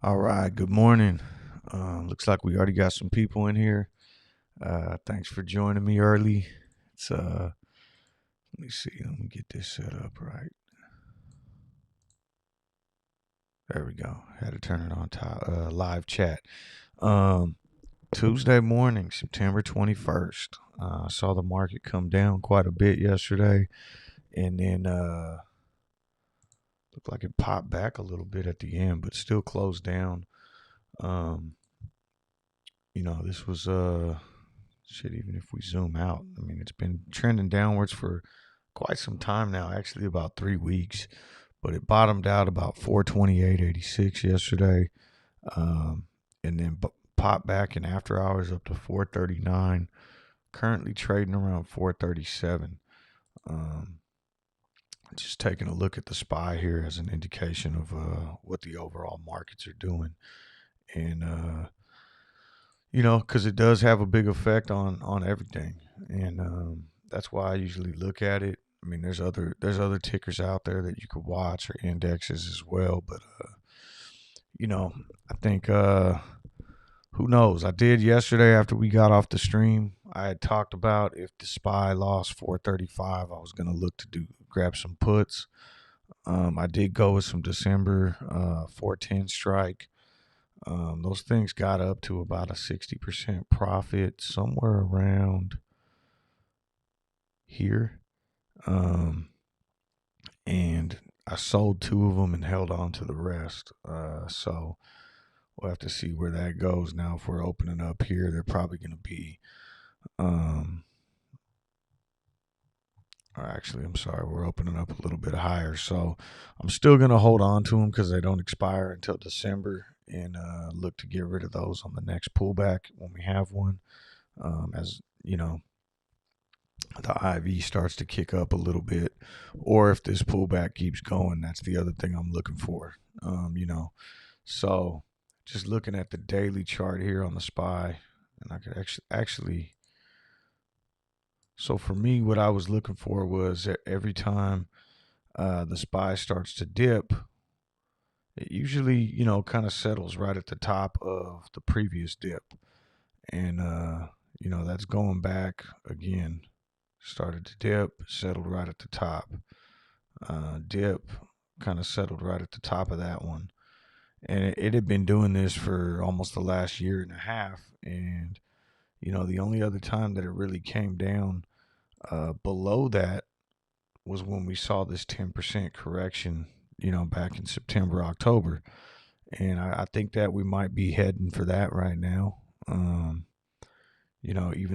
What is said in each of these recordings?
All right, good morning. Looks like we already got some people in here. Thanks for joining me early. It's let me see. Let me get this set up right. There we go. Had to turn it on live chat. Um, Tuesday morning, September 21st. I saw the market come down quite a bit yesterday, and then looked like it popped back a little bit at the end, but still closed down. Um, this was shit. Even if we zoom out, I mean, it's been trending downwards for quite some time now, actually about 3 weeks, but it bottomed out about 428.86 yesterday, and then popped back in after hours up to 439, currently trading around 437. um, just taking a look at the SPY here as an indication of what the overall markets are doing, and because it does have a big effect on everything, and that's why I usually look at it. I mean, there's other tickers out there that you could watch, or indexes as well, but I think who knows? I did yesterday after we got off the stream. I had talked about if the SPY lost 435, I was gonna look to grab some puts. I did go with some December 410 strike. Those things got up to about a 60% profit, somewhere around here. And I sold two of them and held on to the rest. So we'll have to see where that goes. Now, if we're opening up here, they're probably going to be, or actually, I'm sorry, we're opening up a little bit higher. So I'm still going to hold on to them because they don't expire until December, and look to get rid of those on the next pullback when we have one. As you know, the IV starts to kick up a little bit, or if this pullback keeps going, that's the other thing I'm looking for. So just looking at the daily chart here on the SPY, and I could actually. So for me, what I was looking for was that every time the SPY starts to dip, it usually, kind of settles right at the top of the previous dip. And, that's going back again. Started to dip, settled right at the top. Dip, kind of settled right at the top of that one. And it had been doing this for almost the last year and a half. And, the only other time that it really came down below that was when we saw this 10% correction, back in September, October. And I think that we might be heading for that right now. Even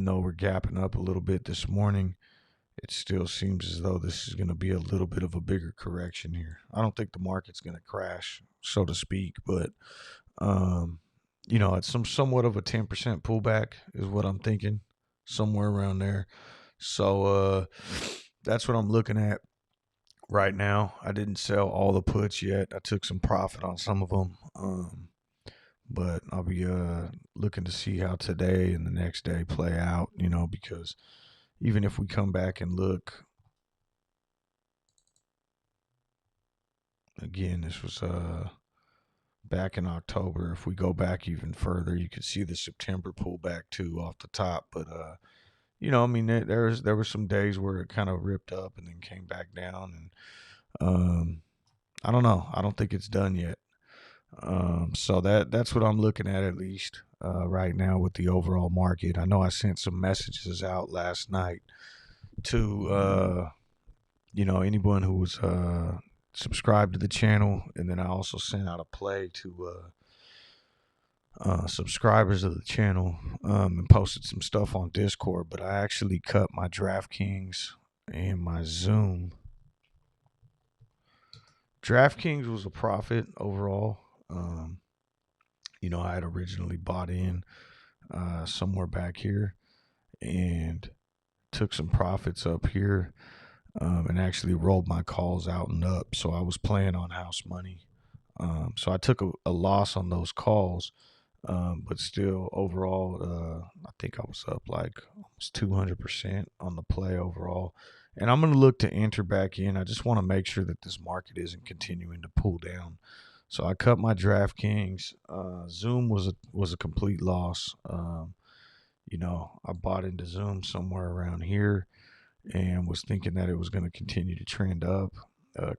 though we're gapping up a little bit this morning, it still seems as though this is going to be a little bit of a bigger correction here. I don't think the market's going to crash, so to speak, but it's somewhat of a 10% pullback is what I'm thinking, somewhere around there. So that's what I'm looking at right now. I didn't sell all the puts yet. I took some profit on some of them, but I'll be looking to see how today and the next day play out. Because even if we come back and look again, this was back in October. If we go back even further, you could see the September pullback too off the top. But there were some days where it kind of ripped up and then came back down, and I don't know. I don't think it's done yet. So that's what I'm looking at least right now with the overall market. I know I sent some messages out last night to anyone who was subscribed to the channel, and then I also sent out a play to subscribers of the channel, and posted some stuff on Discord. But I actually cut my DraftKings and my Zoom. DraftKings was a profit overall. I had originally bought in somewhere back here and took some profits up here, and actually rolled my calls out and up. So I was playing on house money. So I took a loss on those calls, but still overall, I think I was up like almost 200% on the play overall. And I'm going to look to enter back in. I just want to make sure that this market isn't continuing to pull down. So I cut my DraftKings. Zoom was a complete loss. I bought into Zoom somewhere around here and was thinking that it was going to continue to trend up,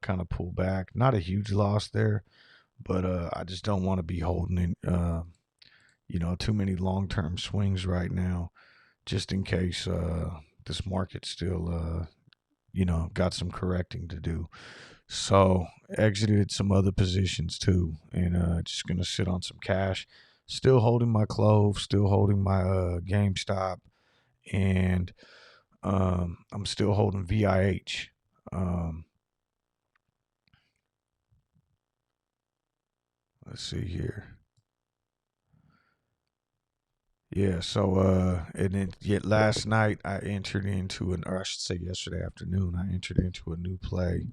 kind of pull back. Not a huge loss there, but I just don't want to be holding in, too many long-term swings right now, just in case this market still, got some correcting to do. So exited some other positions too, and just gonna sit on some cash. Still holding my CLOV, still holding my GameStop, and I'm still holding VIH. Let's see here. Yeah, so and then yet last night I entered into or I should say yesterday afternoon, I entered into a new play.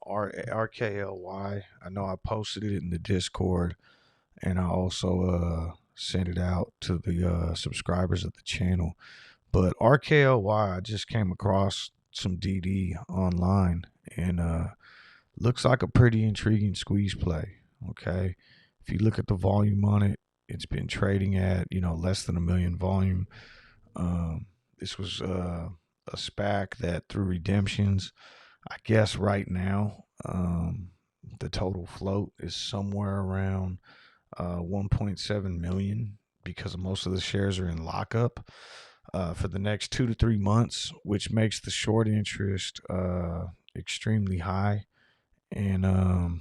RKLY. I know I posted it in the Discord, and I also sent it out to the subscribers of the channel. But RKLY, I just came across some DD online, and looks like a pretty intriguing squeeze play. Okay, if you look at the volume on it, it's been trading at less than a million volume. This was a SPAC that through redemptions, I guess right now, the total float is somewhere around 1.7 million because most of the shares are in lockup for the next 2 to 3 months, which makes the short interest extremely high. And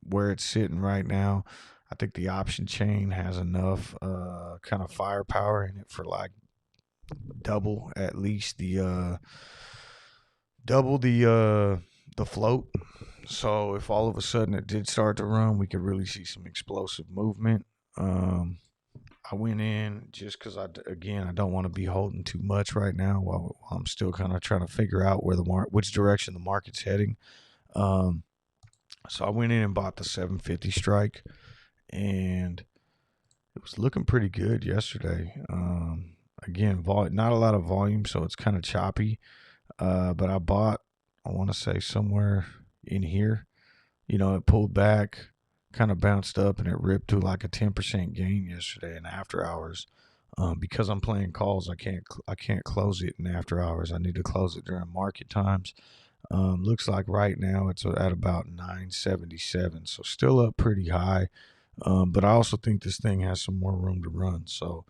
where it's sitting right now, I think the option chain has enough kind of firepower in it for like double at least the float. So if all of a sudden it did start to run, we could really see some explosive movement. I went in just because I don't want to be holding too much right now while I'm still kind of trying to figure out which direction the market's heading. So I went in and bought the 750 strike, and it was looking pretty good yesterday. Again, not a lot of volume, so it's kind of choppy. But I bought, I want to say somewhere in here. It pulled back, kind of bounced up, and it ripped to like a 10% gain yesterday in after hours. Because I'm playing calls, I can't close it in after hours. I need to close it during market times. Looks like right now it's at about 977, so still up pretty high. But I also think this thing has some more room to run. So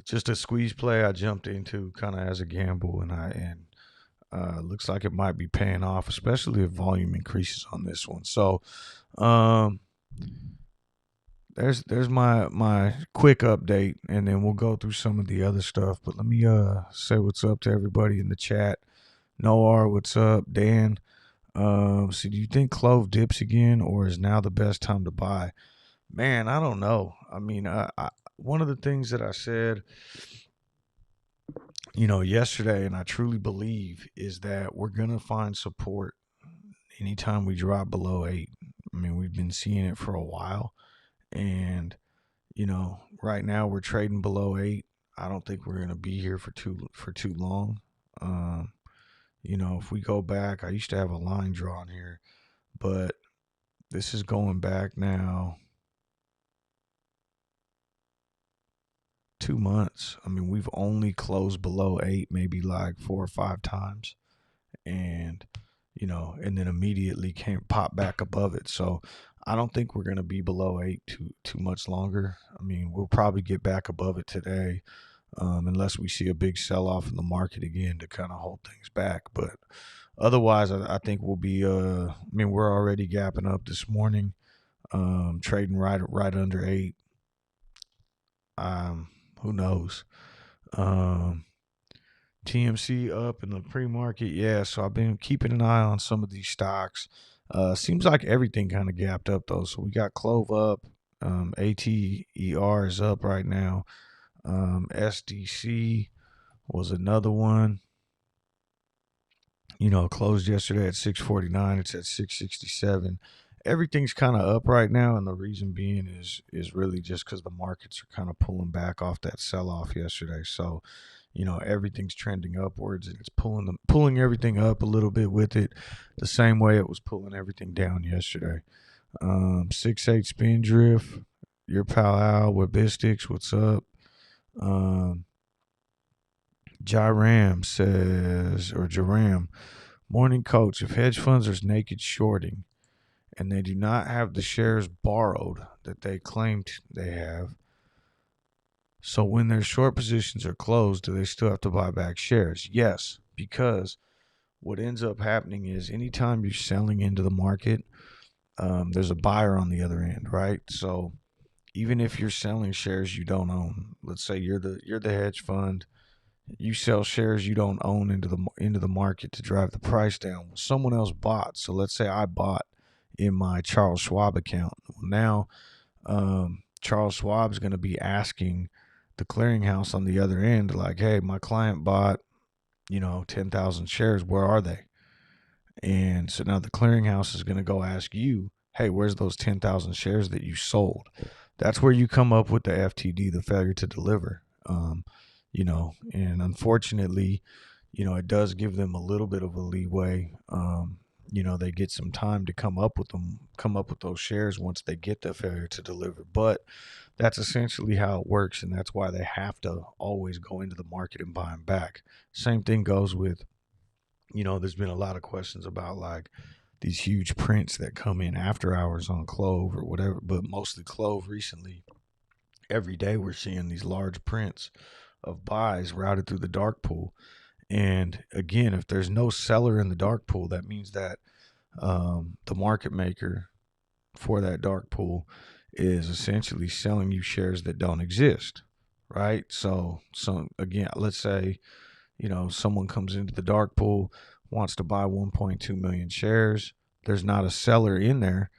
just a squeeze play I jumped into kind of as a gamble, and looks like it might be paying off, especially if volume increases on this one. So there's my quick update, and then we'll go through some of the other stuff. But let me say what's up to everybody in the chat. Noar, what's up? Dan. So do you think CLOV dips again, or is now the best time to buy? Man, I don't know. I mean, one of the things that I said, yesterday, and I truly believe, is that we're going to find support anytime we drop below 8. I mean, we've been seeing it for a while, and, right now we're trading below 8. I don't think we're going to be here for too long. If we go back, I used to have a line drawn here, but this is going back now 2 months. I mean, we've only closed below 8 maybe like 4 or 5 times, and and then immediately came pop back above it. So I don't think we're going to be below 8 too much longer. I mean, we'll probably get back above it today, unless we see a big sell-off in the market again to kind of hold things back. But otherwise, I think we'll be I mean, we're already gapping up this morning, trading right under 8. Who knows? TMC up in the pre-market. Yeah, so I've been keeping an eye on some of these stocks. Seems like everything kind of gapped up though. So we got CLOV up. ATER is up right now. SDC was another one. Closed yesterday at 649. It's at 667. Everything's kind of up right now, and the reason being is really just because the markets are kind of pulling back off that sell-off yesterday. So, everything's trending upwards, and it's pulling everything up a little bit with it, the same way it was pulling everything down yesterday. 6-8 spin drift. Your pal Al with Bistics, what's up? Jaram says, or Jaram, morning coach, if hedge funds are naked shorting and they do not have the shares borrowed that they claimed they have, so when their short positions are closed, do they still have to buy back shares? Yes, because what ends up happening is anytime you're selling into the market, there's a buyer on the other end, right? So even if you're selling shares you don't own, let's say you're the hedge fund, you sell shares you don't own into the market to drive the price down. Well, someone else bought. So let's say I bought in my Charles Schwab account. Well, now Charles Schwab's going to be asking the clearinghouse on the other end, like, hey, my client bought 10,000 shares. Where are they? And so now the clearinghouse is going to go ask you, hey, where's those 10,000 shares that you sold? That's where you come up with the FTD, the failure to deliver. And unfortunately, it does give them a little bit of a leeway. They get some time to come up with those shares once they get the failure to deliver. But that's essentially how it works, and that's why they have to always go into the market and buy them back. Same thing goes with, there's been a lot of questions about like these huge prints that come in after hours on CLOV or whatever, but mostly CLOV recently. Every day we're seeing these large prints of buys routed through the dark pool. And again, if there's no seller in the dark pool, that means that the market maker for that dark pool is essentially selling you shares that don't exist, right? So again, let's say, someone comes into the dark pool, wants to buy 1.2 million shares. There's not a seller in there,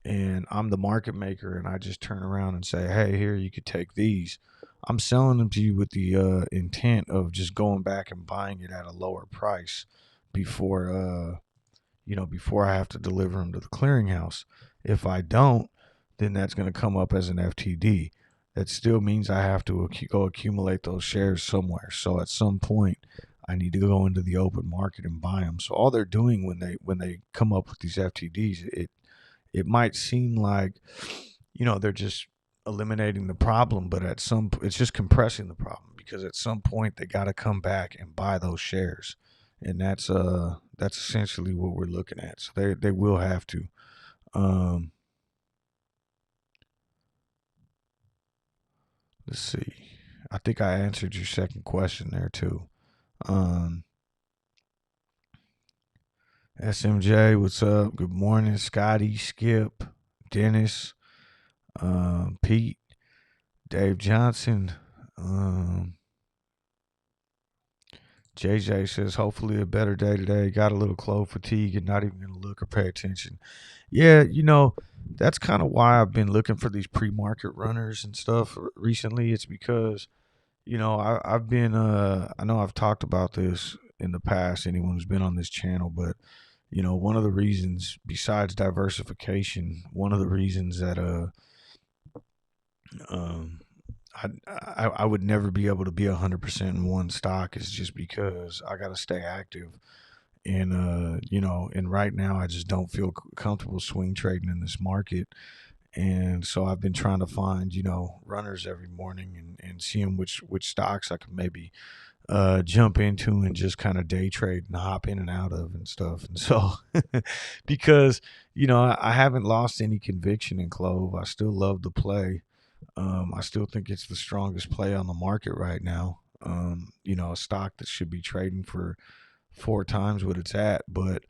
and I'm the market maker, and I just turn around and say, hey, here, you could take these. I'm selling them to you with the intent of just going back and buying it at a lower price before I have to deliver them to the clearinghouse. If I don't, then that's going to come up as an FTD. That still means I have to go accumulate those shares somewhere. So at some point, I need to go into the open market and buy them. So all they're doing when they come up with these FTDs, it might seem like, they're just eliminating the problem, but it's just compressing the problem, because at some point they got to come back and buy those shares, and that's essentially what we're looking at. So they will have to. Let's see. I think I answered your second question there too. SMJ, what's up? Good morning, Scotty, Skip, Dennis, Pete, Dave Johnson. JJ says, hopefully a better day today. Got a little CLOV fatigue and not even going to look or pay attention. Yeah, that's kind of why I've been looking for these pre-market runners and stuff recently. It's because, I've been, I know I've talked about this in the past, anyone who's been on this channel, but, one of the reasons, besides diversification, one of the reasons that, I would never be able to be 100% in one stock is just because I got to stay active. And, and right now I just don't feel comfortable swing trading in this market. And so I've been trying to find, runners every morning and seeing which stocks I can maybe jump into and just kind of day trade and hop in and out of and stuff. And so because, I haven't lost any conviction in CLOV. I still love the play. I still think it's the strongest play on the market right now. A stock that should be trading for 4 times what it's at, but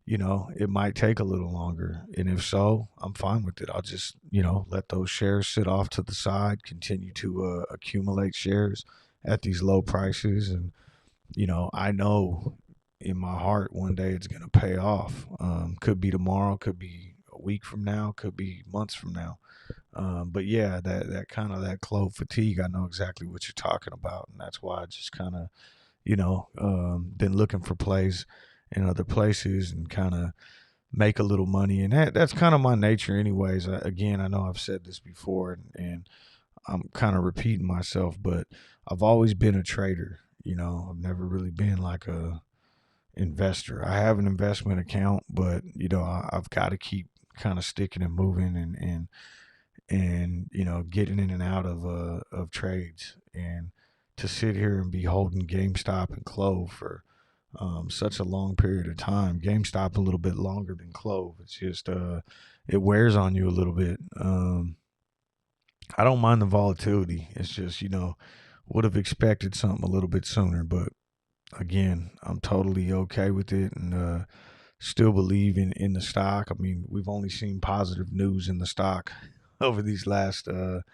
it might take a little longer. And if so, I'm fine with it. I'll just, let those shares sit off to the side, continue to accumulate shares at these low prices. And, I know in my heart one day it's going to pay off. Could be tomorrow, could be a week from now, could be months from now. But yeah, that kind of that CLOV fatigue, I know exactly what you're talking about. And that's why I just kind of, been looking for plays in other places and kind of make a little money. And that's kind of my nature anyways. Again, I know I've said this before and I'm kind of repeating myself, but I've always been a trader. I've never really been like a investor. I have an investment account, but I've got to keep kind of sticking and moving and getting in and out of trades. And to sit here and be holding GameStop and CLOV for such a long period of time, GameStop a little bit longer than CLOV. It's just it wears on you a little bit. I don't mind the volatility. It's just would have expected something a little bit sooner, but again, I'm totally okay with it and still believe in the stock. I mean, we've only seen positive news in the stock over these last 6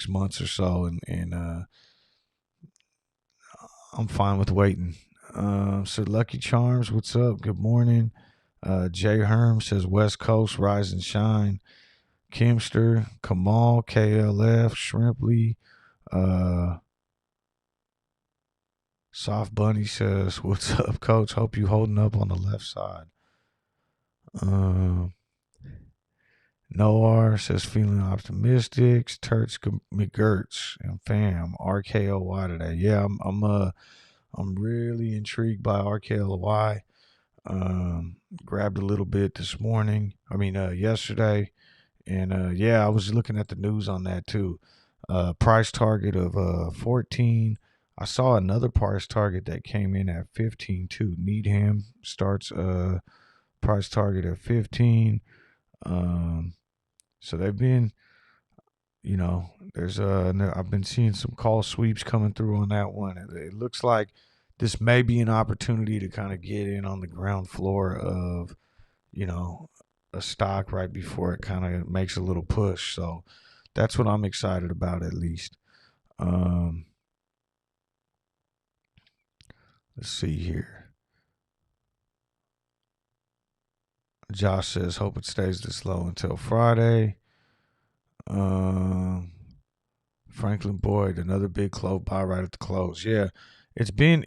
months or so, and I'm fine with waiting. So Lucky Charms, what's up? Good morning. Jay Herm says West Coast rise and shine. Kimster, Kamal, KLF, Shrimply, Soft Bunny says, "What's up, Coach? Hope you holding up on the left side." Noir says, "Feeling optimistic." Turks McGurts and fam RKLY today. Yeah, I'm really intrigued by RKLY. Grabbed a little bit this morning. Yesterday, and yeah, I was looking at the news on that too. Price target of 14. I saw another price target that came in at 15 too. Needham starts price target at 15. So they've been, there's I've been seeing some call sweeps coming through on that one. It looks like this may be an opportunity to kind of get in on the ground floor of, a stock right before it kind of makes a little push. So that's what I'm excited about, at least. Let's see here. Josh says, "Hope it stays this low until Friday." Franklin Boyd, another big CLOV buy right at the close. Yeah, it's been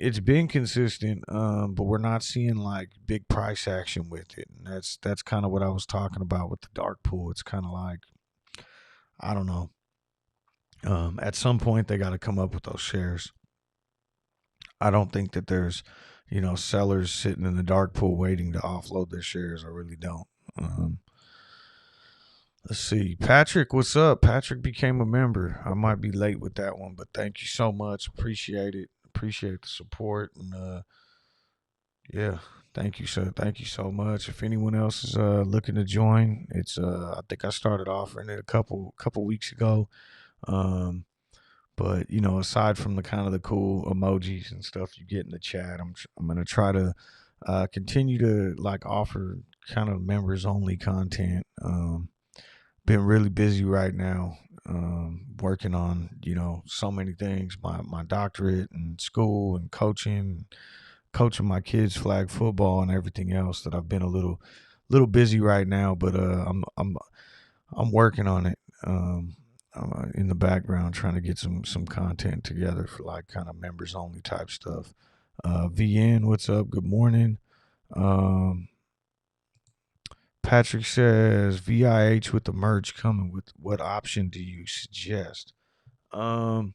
consistent, but we're not seeing like big price action with it, and that's kind of what I was talking about with the dark pool. It's kind of like, I don't know. At some point, they got to come up with those shares. I don't think that there's, sellers sitting in the dark pool waiting to offload their shares. I really don't. Let's see. Patrick, what's up? Patrick became a member. I might be late with that one, but thank you so much. Appreciate it. Appreciate the support. And yeah, thank you, sir. Thank you so much. If anyone else is looking to join, it's I think I started offering it a couple weeks ago. But aside from the kind of the cool emojis and stuff you get in the chat, I'm gonna try to continue to like offer kind of members only content. Been really busy right now, working on so many things, my doctorate and school and coaching my kids flag football and everything else, that I've been a little busy right now, but I'm working on it. I'm in the background trying to get some content together for like kind of members only type stuff. VN, what's up? Good morning. Patrick says VIH with the merge coming. With what option do you suggest? I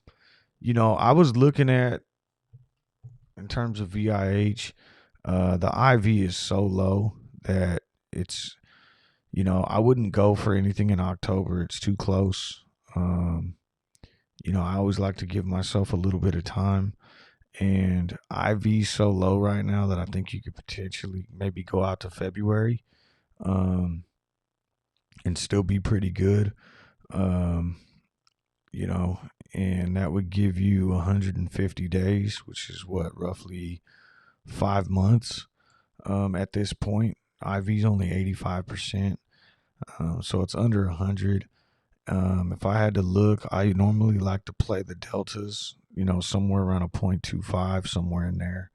was looking at, in terms of VIH, the IV is so low that it's, I wouldn't go for anything in October. It's too close. I always like to give myself a little bit of time, and IV's so low right now that I think you could potentially maybe go out to February, and still be pretty good. And that would give you 150 days, which is what, roughly 5 months. At this point, IV's only 85%, so it's under 100. If I had to look, I normally like to play the deltas, somewhere around a 0.25, somewhere in there.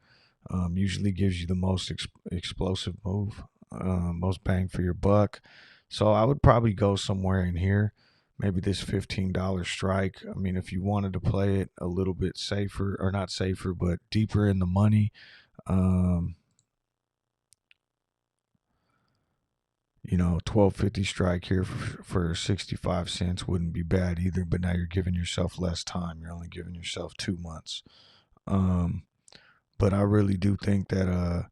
Usually gives you the most explosive move, most bang for your buck. So I would probably go somewhere in here, maybe this $15 strike. I mean, if you wanted to play it a little bit safer, or not safer, but deeper in the money, $12.50 strike here for 65 cents wouldn't be bad either, but now you're giving yourself less time. You're only giving yourself 2 months. But I really do think that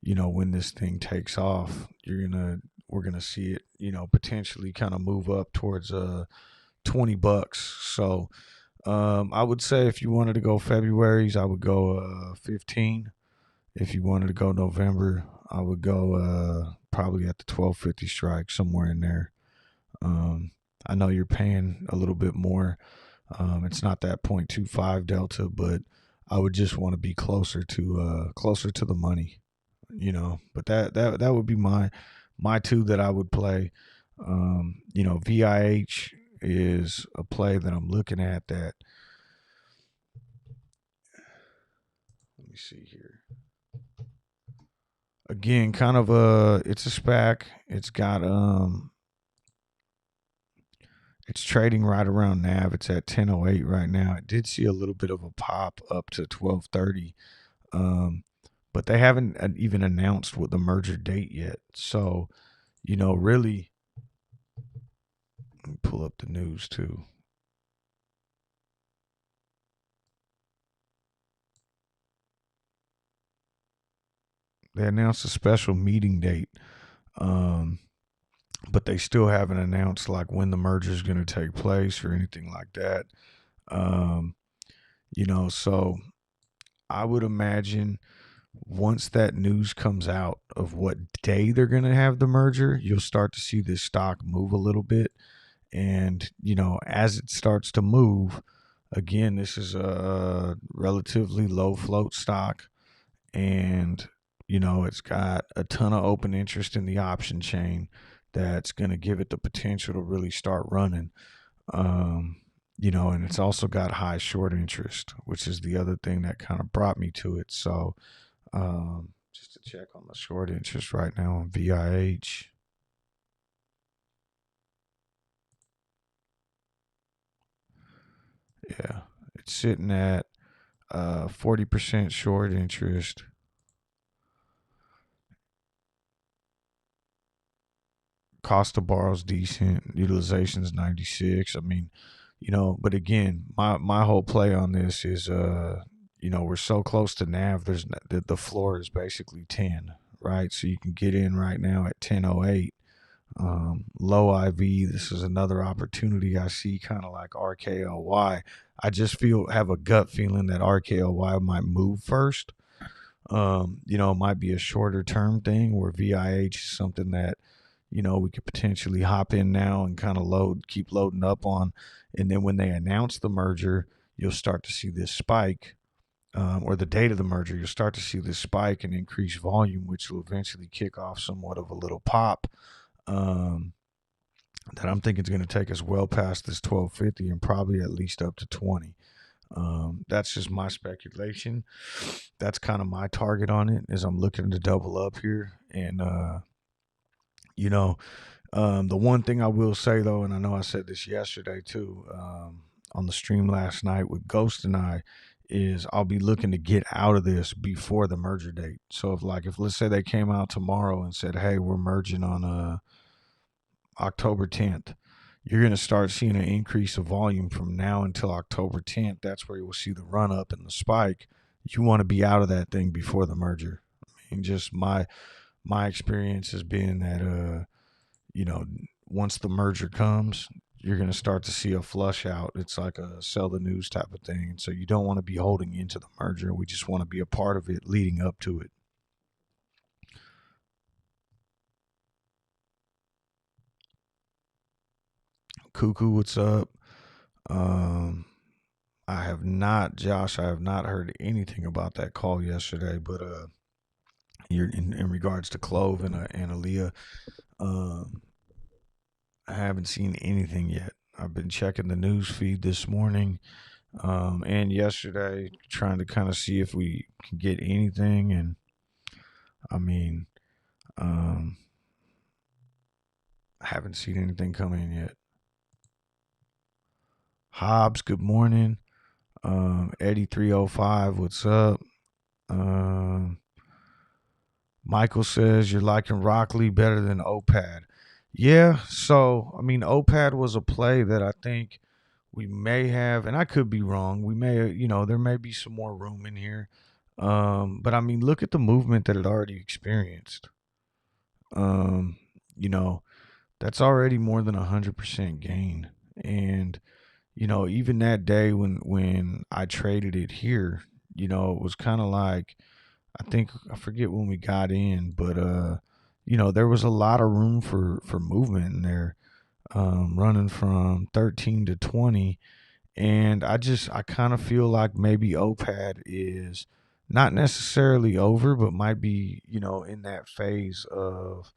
when this thing takes off, we're gonna see it, potentially kind of move up towards $20. So I would say if you wanted to go February's, I would go 15. If you wanted to go November, I would go probably at the 12.50 strike, somewhere in there. I know you're paying a little bit more. It's not that 0.25 delta, but I would just want to be closer to the money, But that would be my two that I would play. VIH is a play that I'm looking at that. Let me see here. Again, kind of it's a SPAC. It's got it's trading right around NAV. It's at 10.08 right now. It did see a little bit of a pop up to 12.30. But they haven't even announced what the merger date yet. So, really, let me pull up the news too. They announced a special meeting date, but they still haven't announced like when the merger is going to take place or anything like that. So I would imagine once that news comes out of what day they're going to have the merger, you'll start to see this stock move a little bit. And, as it starts to move, again, this is a relatively low float stock. And, it's got a ton of open interest in the option chain that's going to give it the potential to really start running. And it's also got high short interest, which is the other thing that kind of brought me to it. So, just to check on the short interest right now on VIH. Yeah, it's sitting at 40% short interest. Cost to borrow is decent. Utilization is 96. I mean, but again, my whole play on this is, we're so close to NAV. The floor is basically 10, right? So you can get in right now at 10.08. Low IV. This is another opportunity I see, kind of like RKLY. I just have a gut feeling that RKLY might move first. It might be a shorter term thing where VIH is something that we could potentially hop in now and kind of keep loading up on. And then when they announce the merger, you'll start to see this spike, or the date of the merger, you'll start to see this spike and increase volume, which will eventually kick off somewhat of a little pop. That I'm thinking is going to take us well past this 12.50 and probably at least up to 20. That's just my speculation. That's kind of my target on it, is I'm looking to double up here. And, the one thing I will say though, and I know I said this yesterday too, on the stream last night with Ghost and I, is I'll be looking to get out of this before the merger date. So if let's say they came out tomorrow and said, hey, we're merging on October 10th, you're going to start seeing an increase of volume from now until October 10th. That's where you will see the run up and the spike. You want to be out of that thing before the merger. I mean, just my experience has been that, once the merger comes, you're going to start to see a flush out. It's like a sell the news type of thing. And so you don't want to be holding into the merger. We just want to be a part of it leading up to it. Cuckoo, what's up? I have not heard anything about that call yesterday, but you're in regards to CLOV and Aaliyah, I haven't seen anything yet. I've been checking the news feed this morning and yesterday, trying to kind of see if we can get anything. And I mean, I haven't seen anything come in yet. Hobbs, good morning. Eddie 305, what's up? Michael says you're liking Rockley better than OPAD. Yeah, so I mean, OPAD was a play that I think we may have, and I could be wrong. We may, there may be some more room in here. But I mean, look at the movement that it already experienced. Um, you know, that's already more than 100% gain. And even that day when I traded it here, it was kind of like, I forget when we got in, but there was a lot of room for movement in there, running from 13 to 20. And I kind of feel like maybe OPAD is not necessarily over, but might be, in that phase of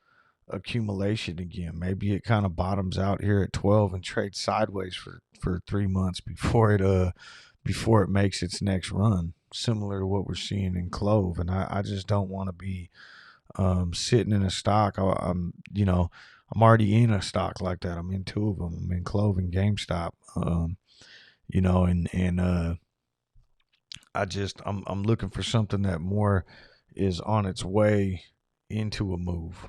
accumulation again. Maybe it kind of bottoms out here at 12 and trades sideways for 3 months before it makes its next run, similar to what we're seeing in CLOV. And I just don't want to be sitting in a stock. I'm already in a stock like that. I'm in two of them. I'm in CLOV and GameStop. And I'm looking for something that more is on its way into a move.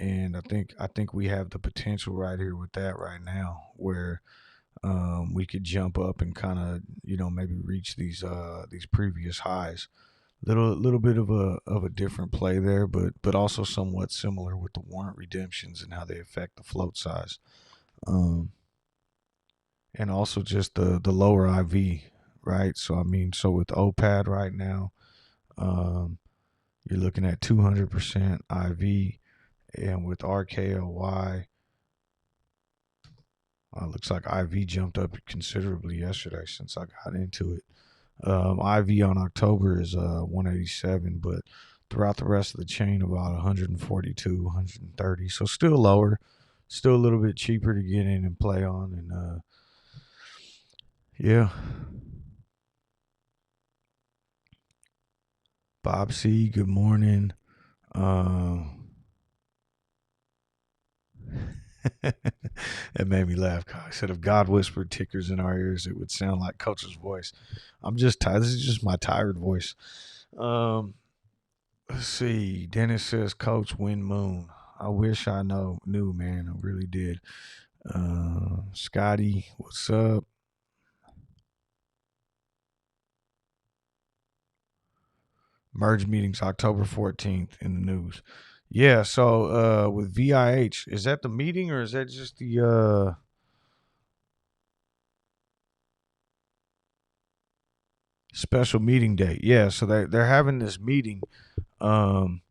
And I think we have the potential right here with that right now, where we could jump up and kind of maybe reach these previous highs. Little bit of a different play there, but also somewhat similar with the warrant redemptions and how they affect the float size, and also just the lower IV, right? So I mean, so with OPAD right now, um, you're looking at 200% IV, and with RKLY, looks like IV jumped up considerably yesterday since I got into it. IV on October is 187, but throughout the rest of the chain, about 142, 130. So still lower, still a little bit cheaper to get in and play on. And yeah. Bob C, good morning. It made me laugh. I said, if God whispered tickers in our ears, it would sound like Coach's voice. I'm just tired. This is just my tired voice. Let's see. Dennis says, Coach, Wind Moon. I wish I knew, man. I really did. Scotty, what's up? Merge meetings October 14th in the news. Yeah, so with VIH, is that the meeting or is that just the special meeting date? Yeah, so they're having this meeting. Um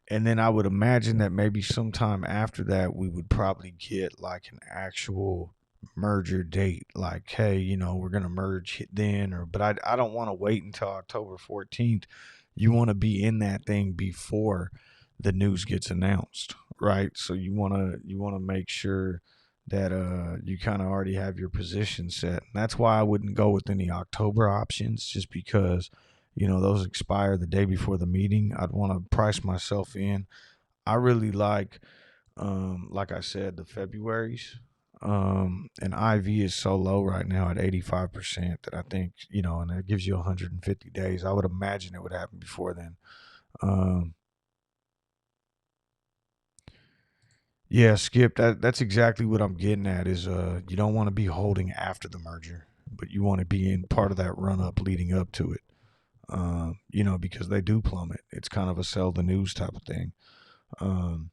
and then I would imagine that maybe sometime after that we would probably get like an actual merger date, like, hey, we're gonna merge then, or but I don't want to wait until October 14th. You want to be in that thing before the news gets announced, right? So you want to make sure that you kind of already have your position set. And that's why I wouldn't go with any October options, just because those expire the day before the meeting. I'd want to price myself in. I really like I said, the February's. And IV is so low right now at 85% that I think, and that gives you 150 days. I would imagine it would happen before then. Um, yeah, Skip, that's exactly what I'm getting at is you don't want to be holding after the merger, but you want to be in part of that run up leading up to it. Because they do plummet. It's kind of a sell the news type of thing. Um,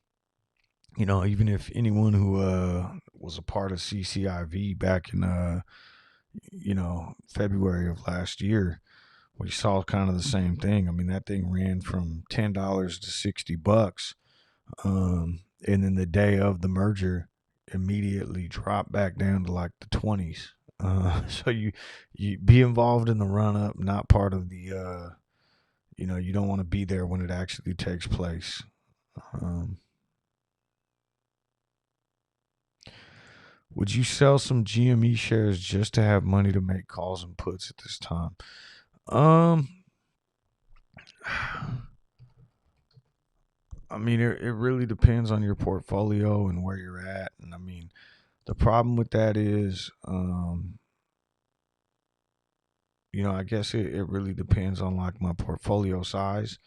even if anyone who was a part of CCIV back in February of last year, we saw kind of the same thing. I mean, that thing ran from $10 to $60, and then the day of the merger, immediately dropped back down to like the 20s. So you be involved in the run up, not part of the you don't want to be there when it actually takes place. Um, would you sell some GME shares just to have money to make calls and puts at this time? Um, I mean, it really depends on your portfolio and where you're at. And I mean, the problem with that is, I guess it really depends on like my portfolio size.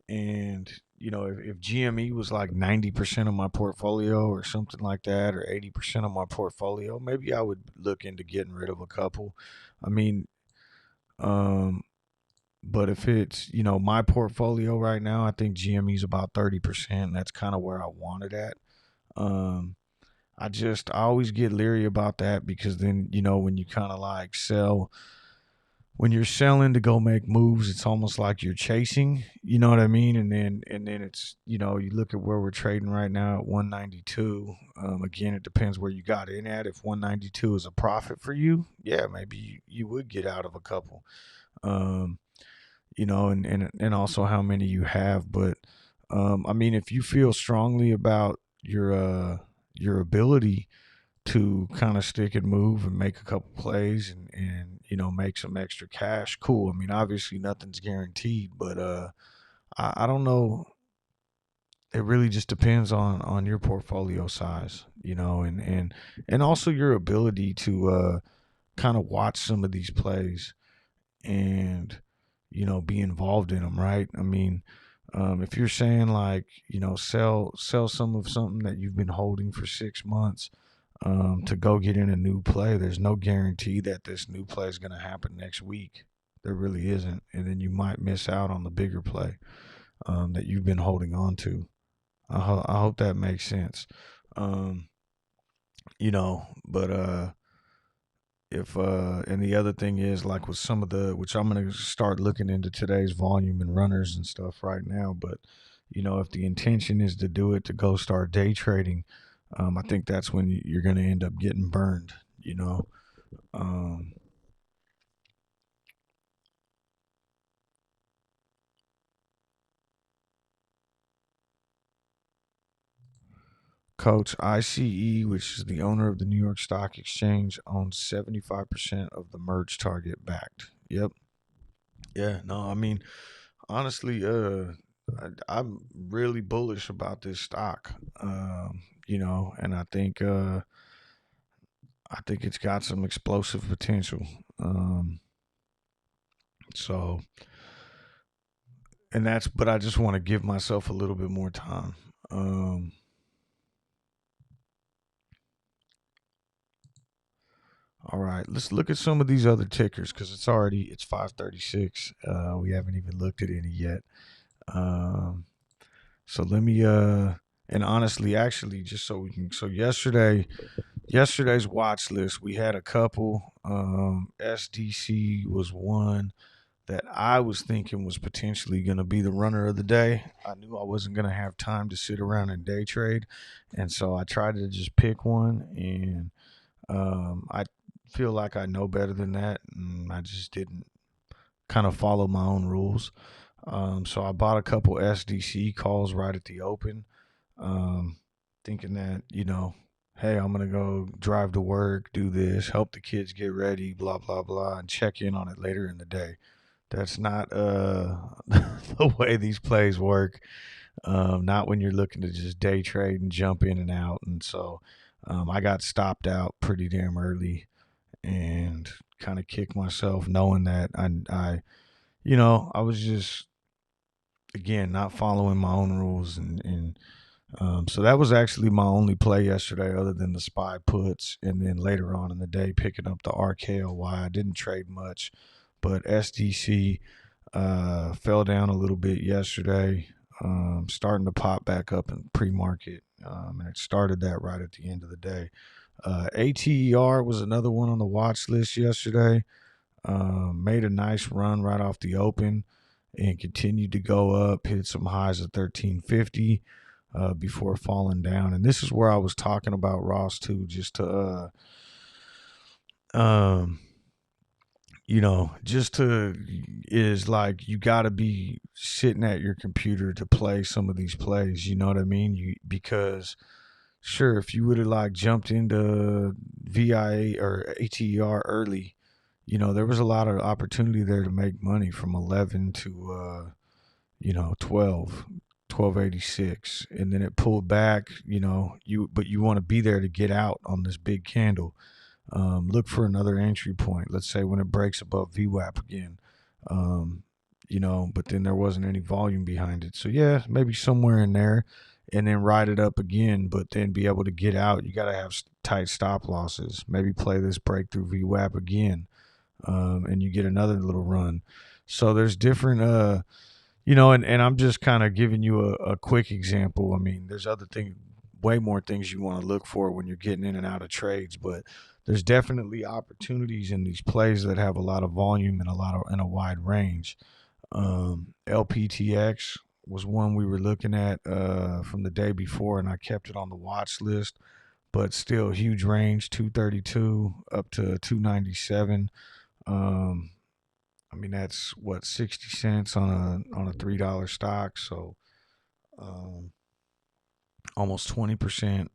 And, if GME was like 90% of my portfolio or something like that, or 80% of my portfolio, maybe I would look into getting rid of a couple. I mean, um, but if it's, my portfolio right now, I think GME is about 30%. That's kind of where I want it at. Um, I always get leery about that because then, when you kind of like sell, when you're selling to go make moves, it's almost like you're chasing, you know what I mean? And then it's, you look at where we're trading right now at 192. Again, it depends where you got in at. If 192 is a profit for you, yeah, maybe you would get out of a couple. Um, and also how many you have. But I mean, if you feel strongly about your ability to kind of stick and move and make a couple plays and make some extra cash, cool. I mean, obviously nothing's guaranteed, but I don't know. It really just depends on your portfolio size, and also your ability to kind of watch some of these plays and be involved in them, right? I mean, if you're saying like sell some of something that you've been holding for 6 months, to go get in a new play, there's no guarantee that this new play is going to happen next week. There really isn't, and then you might miss out on the bigger play that you've been holding on to. I hope that makes sense. um, but if and the other thing is, like with some of the, which I'm going to start looking into today's volume and runners and stuff right now, but if the intention is to do it to go start day trading, I think that's when you're going to end up getting burned. um, Coach ICE, which is the owner of the New York Stock Exchange, owns 75% of the merge target backed. Yep. Yeah, no, I mean, honestly, I'm really bullish about this stock. And I think it's got some explosive potential. Um, so, but I just want to give myself a little bit more time. All right, let's look at some of these other tickers because it's 5:36. We haven't even looked at any yet. Um, so let me and honestly, actually, just so we can, so yesterday's watch list, we had a couple. SDC was one that I was thinking was potentially going to be the runner of the day. I knew I wasn't going to have time to sit around and day trade, and so I tried to just pick one, and I feel like I know better than that, and I just didn't kind of follow my own rules. So I bought a couple SDC calls right at the open, um, thinking that, hey, I'm going to go drive to work, do this, help the kids get ready, blah, blah, blah, and check in on it later in the day. That's not the way these plays work. Not when you're looking to just day trade and jump in and out. And so I got stopped out pretty damn early and kind of kicked myself knowing that I was just, again, not following my own rules. And so that was actually my only play yesterday other than the SPY puts. And then later on in the day, picking up the RKLY. I didn't trade much, but SDC fell down a little bit yesterday, starting to pop back up in pre-market. And it started that right at the end of the day. ATER was another one on the watch list yesterday. Made a nice run right off the open and continued to go up, hit some highs at 1350 before falling down. And this is where I was talking about Ross too, just to is like, you got to be sitting at your computer to play some of these plays. You know what I mean? Because sure, if you would have like jumped into VIA or ATER early, there was a lot of opportunity there to make money from 11 to 1286, and then it pulled back. But you want to be there to get out on this big candle. Look for another entry point. Let's say when it breaks above VWAP again. but then there wasn't any volume behind it. So yeah, maybe somewhere in there, and then ride it up again, but then be able to get out. You got to have tight stop losses. Maybe play this breakthrough VWAP again, and you get another little run. So there's different, and I'm just kind of giving you a quick example. I mean, there's other things, way more things you want to look for when you're getting in and out of trades, but there's definitely opportunities in these plays that have a lot of volume and a wide range. LPTX was one we were looking at from the day before, and I kept it on the watch list, but still huge range, 232 up to 297. I mean, that's what, 60 cents on a $3 stock. So almost 20%,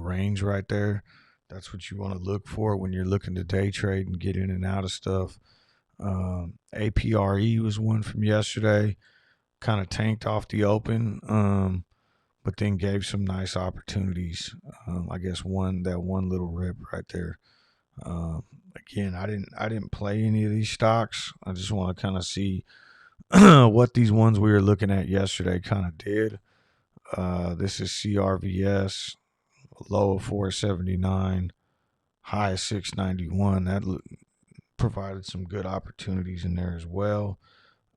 range right there. That's what you want to look for when you're looking to day trade and get in and out of stuff. APRE was one from yesterday, kind of tanked off the open, but then gave some nice opportunities. I guess that one little rip right there. Again, I didn't play any of these stocks. I just want to kind of see what these ones we were looking at yesterday kind of did. This is CRVS, low of 479, high of 691. That provided some good opportunities in there as well.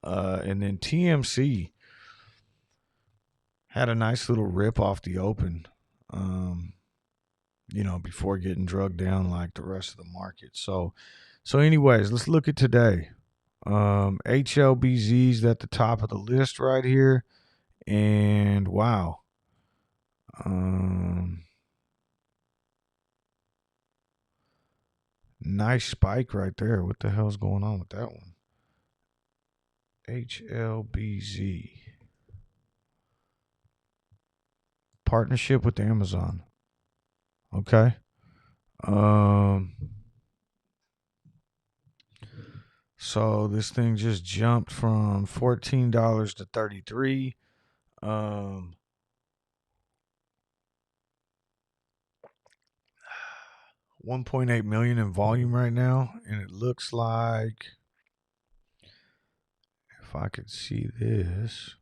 And then TMC had a nice little rip off the open, before getting drugged down like the rest of the market. So anyways, let's look at today. HLBZ's at the top of the list right here. And wow. Nice spike right there. What the hell's going on with that one? HLBZ. Partnership with Amazon. Okay. So this thing just jumped from $14 to $33. 1.8 million in volume right now, and it looks like, if I could see this,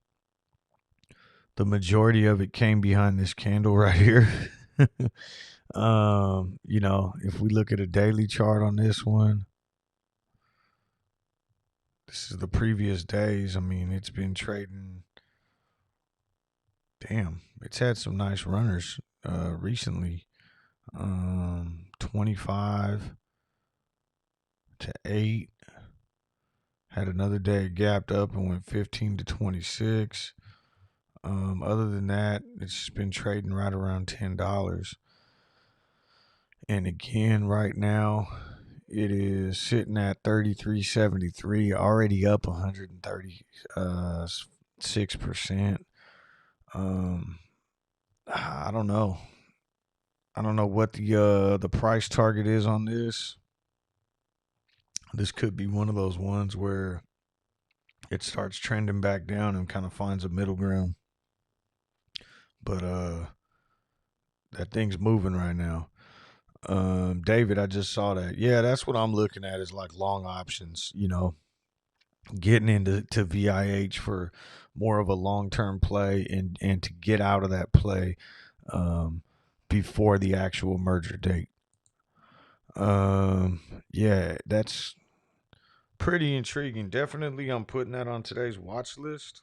the majority of it came behind this candle right here. If we look at a daily chart on this one, this is the previous days. I mean, it's been trading. Damn, it's had some nice runners recently. 25 to 8. Had another day it gapped up and went 15 to 26. Other than that, it's just been trading right around $10. And again, right now, it is sitting at 33.73, already up 136%. I don't know. I don't know what the price target is on this. This could be one of those ones where it starts trending back down and kind of finds a middle ground. But that thing's moving right now. David, I just saw that. Yeah, that's what I'm looking at, is like long options, getting into VIH for more of a long-term play and to get out of that play before the actual merger date. Yeah, that's pretty intriguing. Definitely, I'm putting that on today's watch list.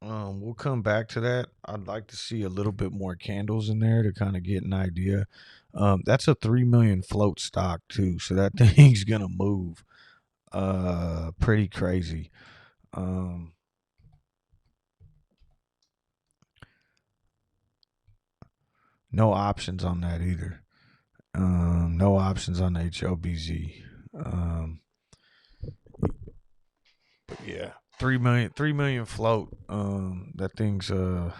We'll come back to that. I'd like to see a little bit more candles in there to kind of get an idea. That's a 3 million float stock too, so that thing's gonna move pretty crazy. No options on that either. No options on HLBZ. But yeah, 3 million float. That thing's wow.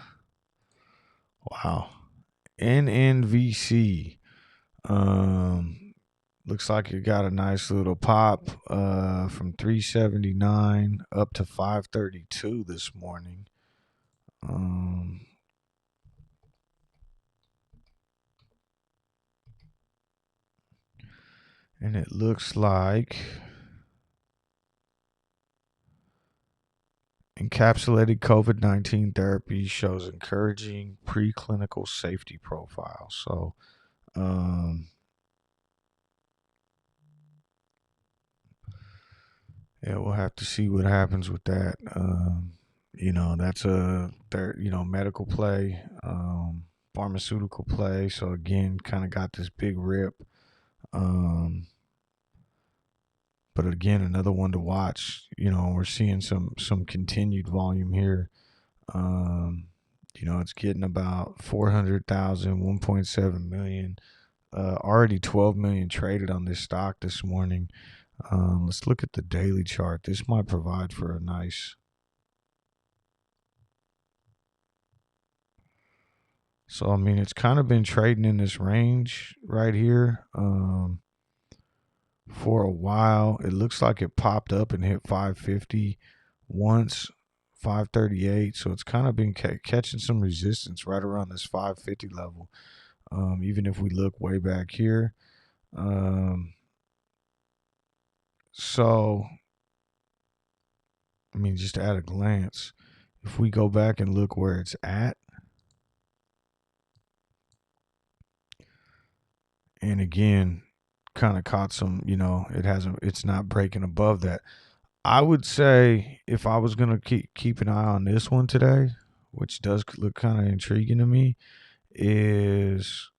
NNVC. Looks like it got a nice little pop from 379 up to 532 this morning. And it looks like Encapsulated COVID-19 therapy shows encouraging preclinical safety profile. So, yeah, we'll have to see what happens with that. That's medical play, pharmaceutical play. So again, kind of got this big rip. But again, another one to watch. We're seeing some continued volume here. It's getting about 400,000, 1.7 million. Already 12 million traded on this stock this morning. Let's look at the daily chart. This might provide for a nice. So, I mean, it's kind of been trading in this range right here for a while. It looks like it popped up and hit 550 once, 538. So it's kind of been catching some resistance right around this 550 level. Even if we look way back here. So, I mean, just at a glance, if we go back and look where it's at, and again, kind of caught some, it's not breaking above that. I would say if I was going to keep an eye on this one today, which does look kind of intriguing to me, is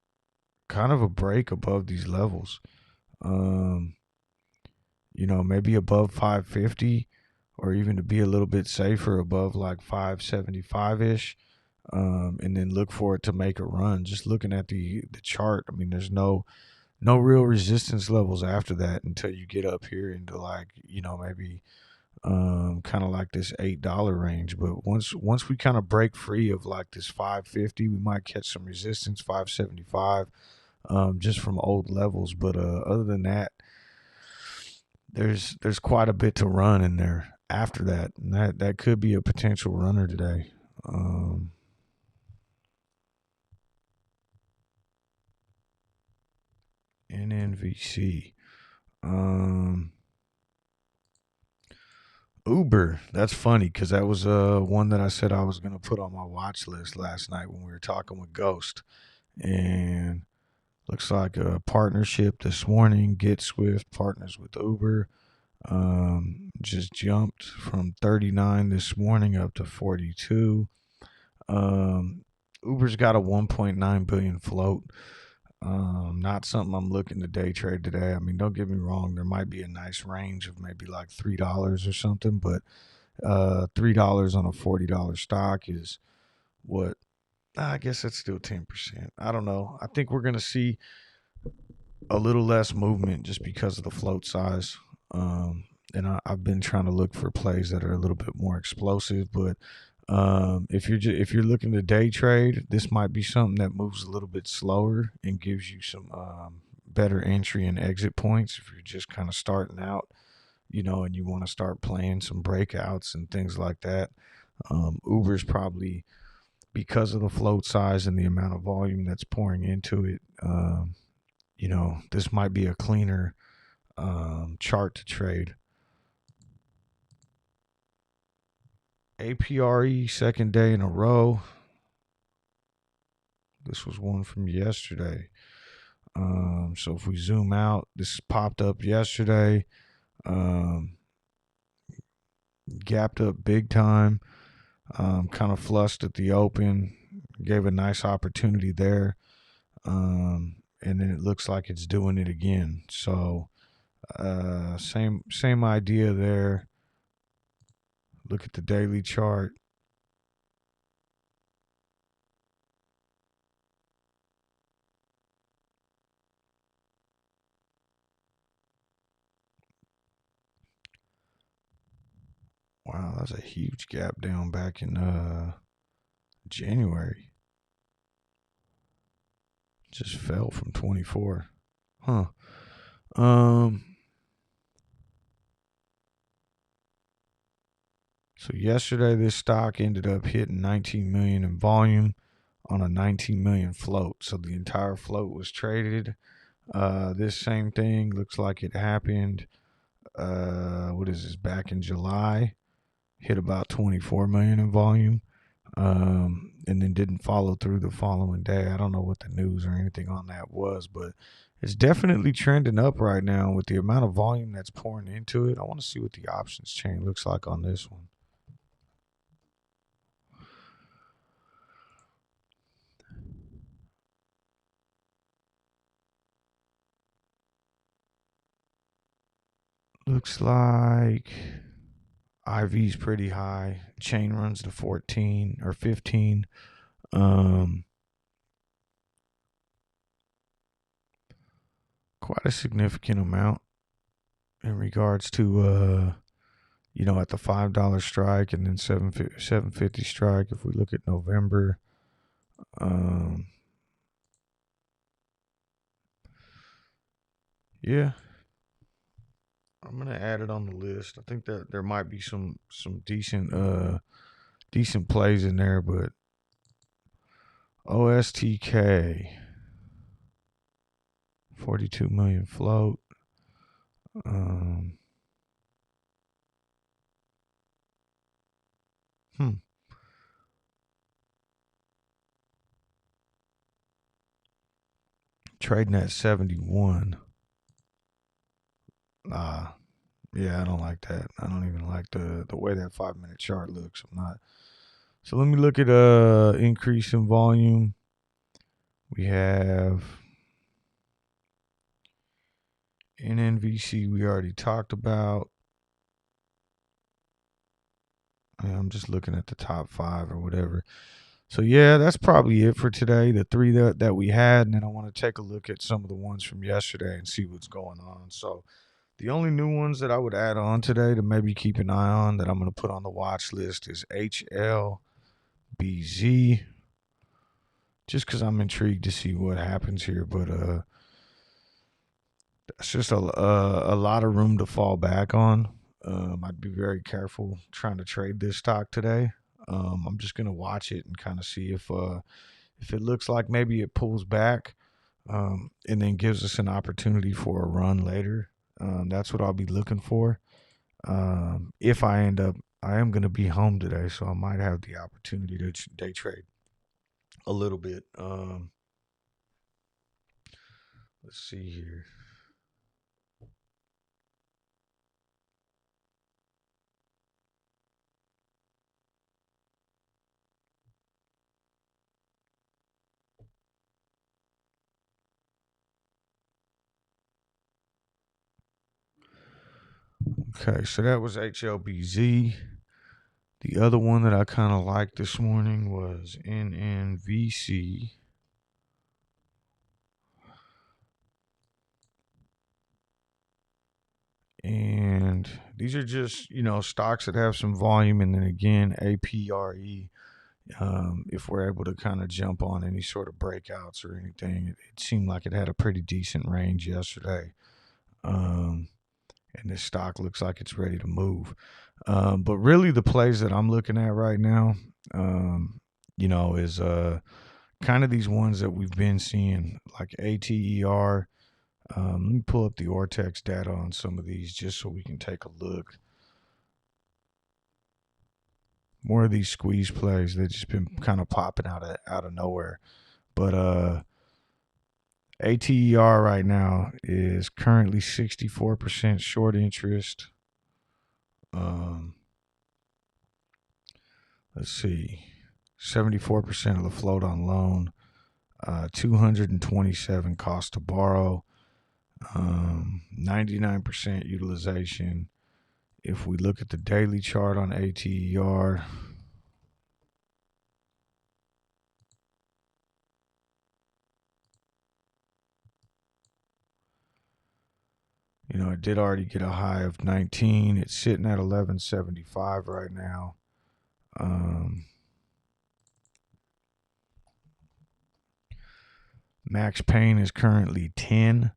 kind of a break above these levels. Maybe above 550, or even to be a little bit safer above like 575-ish, and then look for it to make a run. Just looking at the chart, I mean, there's no real resistance levels after that until you get up here into like, maybe kind of like this $8 range. But once we kind of break free of like this 550, we might catch some resistance, 575, just from old levels. But other than that, there's quite a bit to run in there after that, and that could be a potential runner today. NNVC. Uber. That's funny because that was one that I said I was going to put on my watch list last night when we were talking with Ghost. And looks like a partnership this morning. GetSwift partners with Uber. Just jumped from 39 this morning up to 42. Uber's got a 1.9 billion float. Not something I'm looking to day trade today. I mean, don't get me wrong, there might be a nice range of maybe like $3 or something, but $3 on a $40 stock is what, I guess that's still 10%. I don't know. I think we're going to see a little less movement just because of the float size. And I've been trying to look for plays that are a little bit more explosive, but if you're looking to day trade, this might be something that moves a little bit slower and gives you some better entry and exit points. If you're just kind of starting out, and you want to start playing some breakouts and things like that, Uber's probably, because of the float size and the amount of volume that's pouring into it, this might be a cleaner chart to trade. APRE, second day in a row. This was one from yesterday. So if we zoom out, this popped up yesterday. Gapped up big time. Kind of flushed at the open. Gave a nice opportunity there. And then it looks like it's doing it again. So same idea there. Look at the daily chart. Wow, that's a huge gap down back in January. Just fell from 24. Huh. So yesterday this stock ended up hitting 19 million in volume on a 19 million float. So the entire float was traded. This same thing looks like it happened. What is this? Back in July. hit about 24 million in volume, and then didn't follow through the following day. I don't know what the news or anything on that was, but it's definitely trending up right now with the amount of volume that's pouring into it. I want to see what the options chain looks like on this one. Looks like IV's pretty high. Chain runs to 14 or 15. Quite a significant amount in regards to at the $5 strike and then 750 strike. If we look at November, yeah, I'm gonna add it on the list. I think that there might be some decent plays in there, but OSTK 42 million float. Trading at 71. Yeah, I don't like that. I don't even like the way that 5-minute chart looks. I'm not. So let me look at increase in volume. We have NNVC we already talked about. I'm just looking at the top 5 or whatever. So yeah, that's probably it for today. The 3 that we had, and then I want to take a look at some of the ones from yesterday and see what's going on. So the only new ones that I would add on today to maybe keep an eye on that I'm going to put on the watch list is HLBZ. Just because I'm intrigued to see what happens here, but that's just a lot of room to fall back on. I'd be very careful trying to trade this stock today. I'm just gonna watch it and kind of see if it looks like maybe it pulls back, and then gives us an opportunity for a run later. That's what I'll be looking for. If I am going to be home today, so I might have the opportunity to day trade a little bit. Let's see here. Okay, so that was HLBZ. The other one that I kind of liked this morning was NNVC. And these are just, stocks that have some volume. And then again, APRE. If we're able to kind of jump on any sort of breakouts or anything, it seemed like it had a pretty decent range yesterday. And this stock looks like it's ready to move. But really the plays that I'm looking at right now, is kind of these ones that we've been seeing, like ATER. Let me pull up the Ortex data on some of these just so we can take a look. More of these squeeze plays, they've just been kind of popping out of nowhere. But ATER right now is currently 64% short interest. Let's see, 74% of the float on loan, 227 cost to borrow, 99% utilization. If we look at the daily chart on ATER, it did already get a high of 19. It's sitting at 1175 right now. Max pain is currently 10.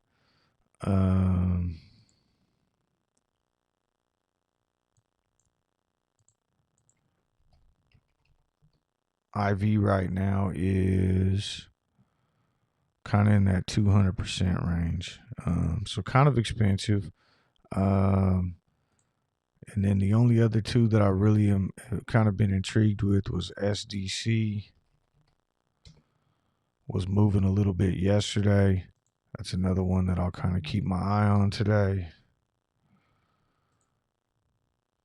IV right now is kind of in that 200% range. So kind of expensive. And then the only other two that I really am kind of been intrigued with was SDC was moving a little bit yesterday. That's another one that I'll kind of keep my eye on today.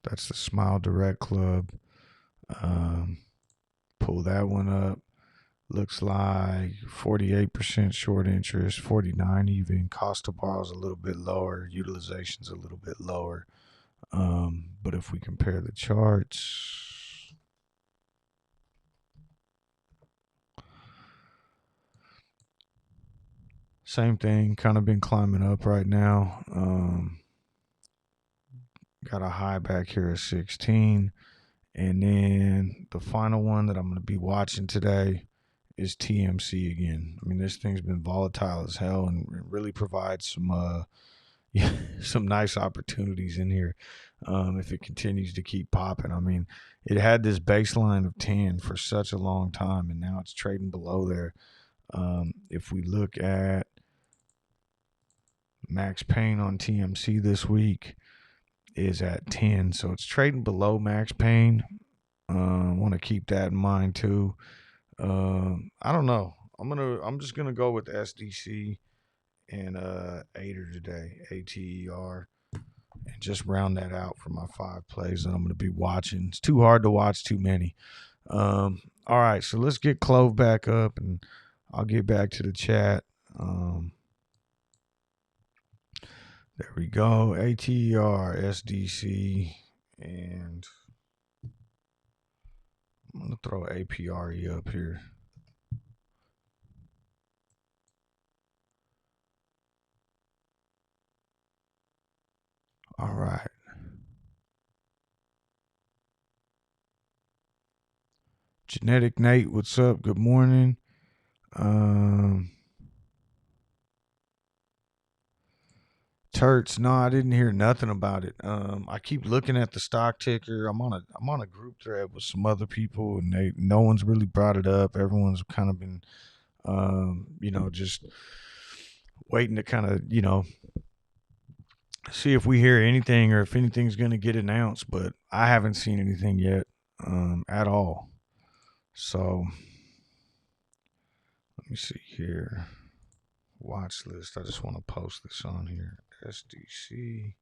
That's the Smile Direct Club. Pull that one up. Looks like 48% short interest, 49 even. Cost to borrow is a little bit lower. Utilization's a little bit lower. But if we compare the charts, same thing, kind of been climbing up right now. Got a high back here at 16. And then the final one that I'm going to be watching today is TMC again. I mean, this thing's been volatile as hell and really provides some some nice opportunities in here if it continues to keep popping. I mean, it had this baseline of 10 for such a long time, and now it's trading below there. If we look at max pain on TMC this week is at 10, so it's trading below max pain. Want to keep that in mind too. I don't know. I'm just gonna go with SDC and ATER today, ATER, and just round that out for my 5 plays that I'm gonna be watching. It's too hard to watch too many. All right, so let's get CLOV back up, and I'll get back to the chat. There we go. ATER, SDC, and I'm gonna throw APRE up here. All right. Genetic Nate, what's up? Good morning. Turts, no, I didn't hear nothing about it. I keep looking at the stock ticker. I'm on a group thread with some other people, and no one's really brought it up. Everyone's kind of been, just waiting to kind of, see if we hear anything or if anything's going to get announced. But I haven't seen anything yet, at all. So let me see here. Watch list. I just want to post this on here. SDC.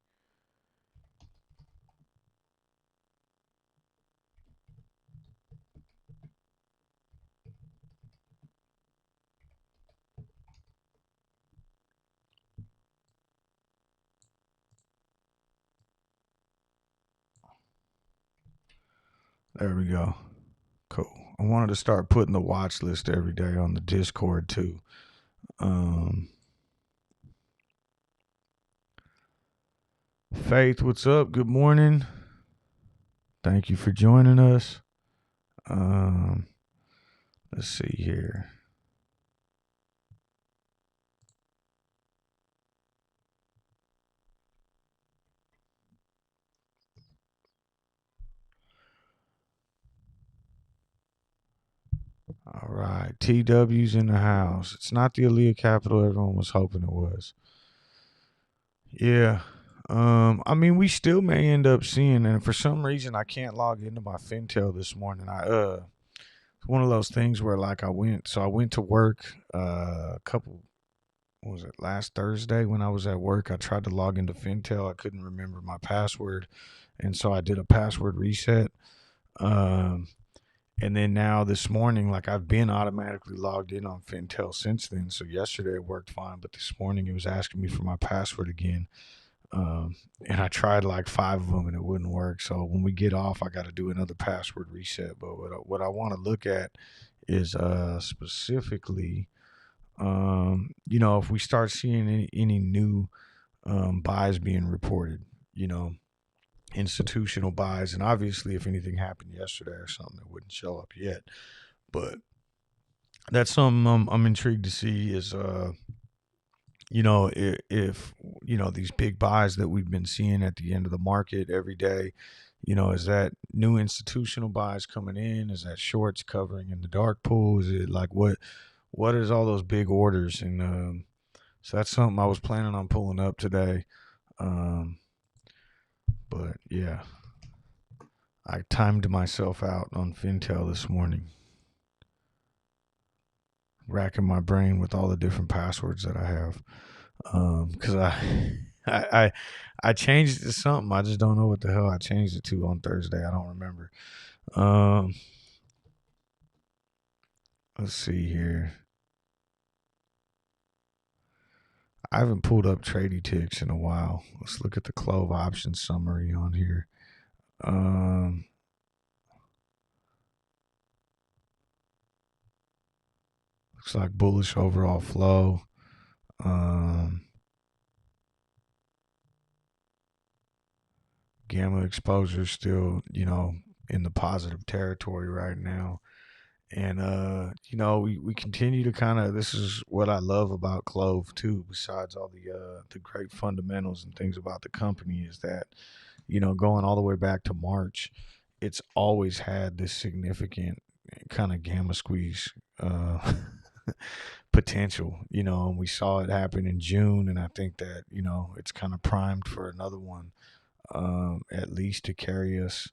There we go. Cool. I wanted to start putting the watch list every day on the Discord too. Faith, what's up? Good morning. Thank you for joining us. Let's see here. All right. TW's in the house. It's not the Aaliyah Capital everyone was hoping it was. Yeah. I mean, we still may end up seeing, and for some reason I can't log into my Fintel this morning. It's one of those things where like I went to work last Thursday when I was at work. I tried to log into Fintel. I couldn't remember my password, and so I did a password reset. And then now this morning, like I've been automatically logged in on Fintel since then. So yesterday it worked fine, but this morning it was asking me for my password again. And I tried like 5 of them and it wouldn't work. So when we get off, I got to do another password reset. But what I want to look at is specifically, if we start seeing any new buys being reported, institutional buys, and obviously if anything happened yesterday or something that wouldn't show up yet, but that's something I'm intrigued to see is if these big buys that we've been seeing at the end of the market every day, is that new institutional buys coming in? Is that shorts covering in the dark pool? Is it like what is all those big orders? And so that's something I was planning on pulling up today. But yeah, I timed myself out on Fintel this morning, racking my brain with all the different passwords that I have. Because I, I changed it to something. I just don't know what the hell I changed it to on Thursday. I don't remember. Let's see here. I haven't pulled up Tradie Ticks in a while. Let's look at the CLOV option summary on here. Looks like bullish overall flow. Gamma exposure still, in the positive territory right now. And we continue to kind of, this is what I love about CLOV too, besides all the great fundamentals and things about the company, is that, going all the way back to March, it's always had this significant kind of gamma squeeze potential, and we saw it happen in June, and I think that, it's kind of primed for another one, at least to carry us,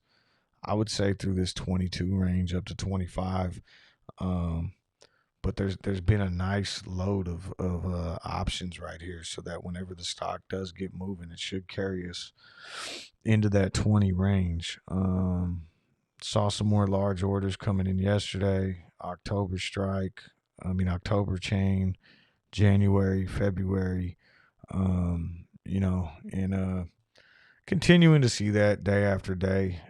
I would say, through this 22 range up to 25. But there's been a nice load of options right here, so that whenever the stock does get moving, it should carry us into that 20 range. Saw some more large orders coming in yesterday. October chain, January, February, and continuing to see that day after day.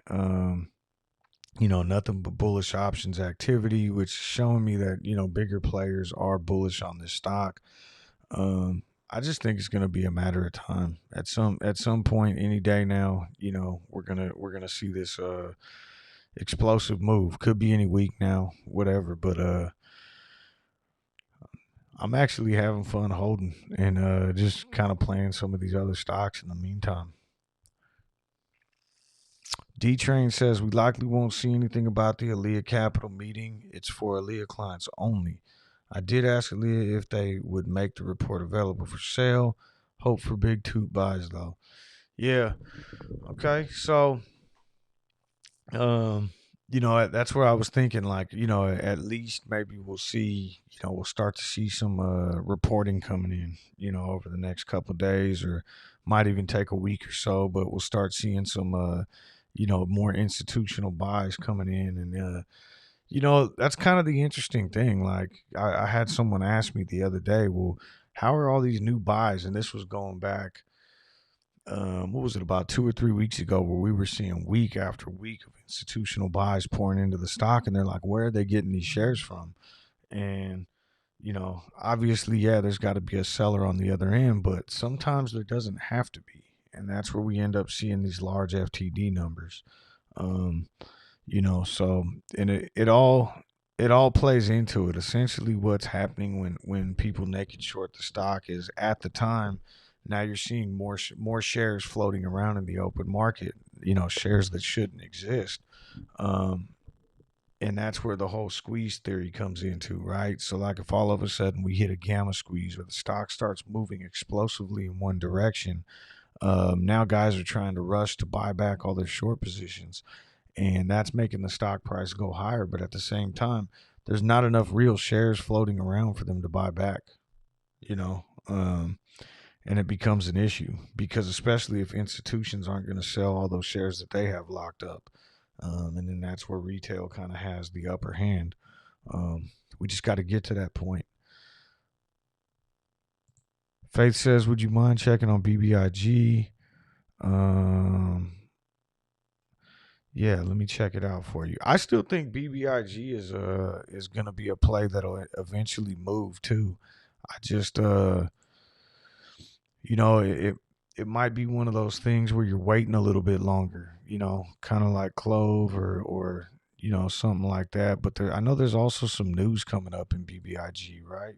Nothing but bullish options activity, which is showing me that, bigger players are bullish on this stock. I just think it's going to be a matter of time. At some point, any day now, we're gonna see this explosive move. Could be any week now, whatever. But I'm actually having fun holding and just kind of playing some of these other stocks in the meantime. D-Train says we likely won't see anything about the Aaliyah Capital meeting. It's for Aaliyah clients only. I did ask Aaliyah if they would make the report available for sale. Hope for big toot buys though. Yeah. Okay. So, that's where I was thinking, like, at least maybe we'll see, we'll start to see some reporting coming in, over the next couple of days, or might even take a week or so, but we'll start seeing some more institutional buys coming in. And that's kind of the interesting thing. Like, I had someone ask me the other day, well, how are all these new buys? And this was going back, what was it, about 2 or 3 weeks ago, where we were seeing week after week of institutional buys pouring into the stock. And they're like, where are they getting these shares from? And, obviously, yeah, there's got to be a seller on the other end, but sometimes there doesn't have to be. And that's where we end up seeing these large FTD numbers. So, and it all plays into it. Essentially, what's happening when people naked short the stock is, at the time, now you're seeing more shares floating around in the open market, shares that shouldn't exist. And that's where the whole squeeze theory comes into, right? So, like, if all of a sudden we hit a gamma squeeze where the stock starts moving explosively in one direction, now guys are trying to rush to buy back all their short positions, and that's making the stock price go higher. But at the same time, there's not enough real shares floating around for them to buy back, and it becomes an issue, because especially if institutions aren't going to sell all those shares that they have locked up, and then that's where retail kind of has the upper hand. We just got to get to that point. Faith says, would you mind checking on BBIG? Yeah, let me check it out for you. I still think BBIG is gonna be a play that'll eventually move too. I just it might be one of those things where you're waiting a little bit longer, kind of like CLOV or something like that. But I know there's also some news coming up in BBIG, right?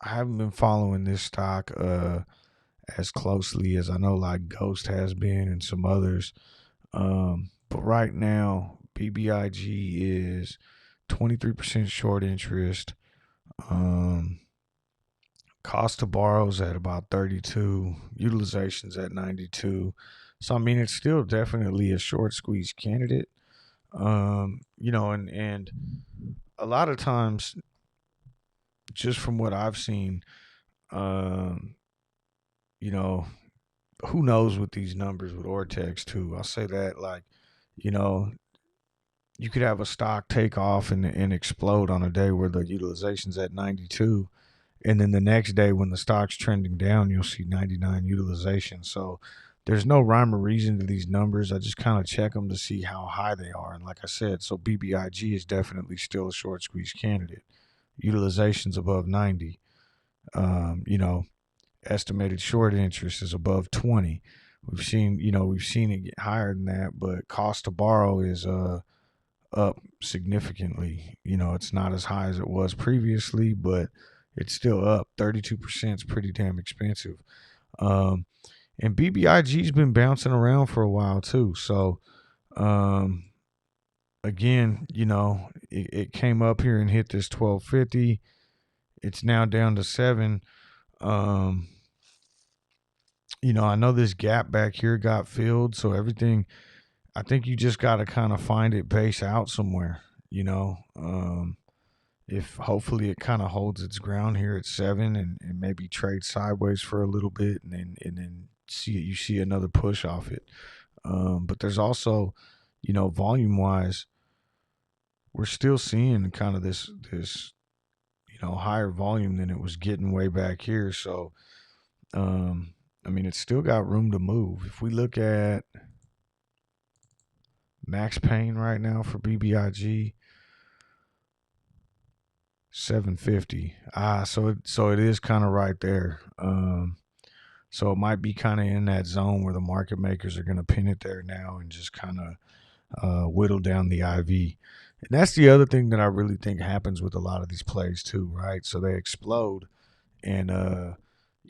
I haven't been following this stock as closely as I know, like Ghost has been and some others. But right now, BBIG is 23% short interest, Cost to borrows at about 32, utilizations at 92. So I mean, it's still definitely a short squeeze candidate. And a lot of times, just from what I've seen, um, you know, who knows with these numbers with Ortex too. I'll say that, like, you know, you could have a stock take off and explode on a day where the utilization's at 92. And then the next day when the stock's trending down, you'll see 99 utilization. So there's no rhyme or reason to these numbers. I just kind of check them to see how high they are. And like I said, so BBIG is definitely still a short squeeze candidate. Utilization's above 90. You know, estimated short interest is above 20. We've seen it get higher than that, but cost to borrow is up significantly. It's not as high as it was previously, but it's still up. 32% is pretty damn expensive. Um, and BBIG's been bouncing around for a while too. So, um, again, it came up here and hit this 1250. It's now down to 7. Um, I know this gap back here got filled, so everything. I think you just got to kind of find it base out somewhere. If hopefully it kind of holds its ground here at 7 and maybe trade sideways for a little bit and then see another push off it. But there's also, volume wise, we're still seeing kind of this higher volume than it was getting way back here. So I mean, it's still got room to move. If we look at max pain right now for BBIG, 750. So it is kind of right there. So it might be kind of in that zone where the market makers are going to pin it there now and just kind of whittle down the IV. And that's the other thing that I really think happens with a lot of these plays too, right? So they explode and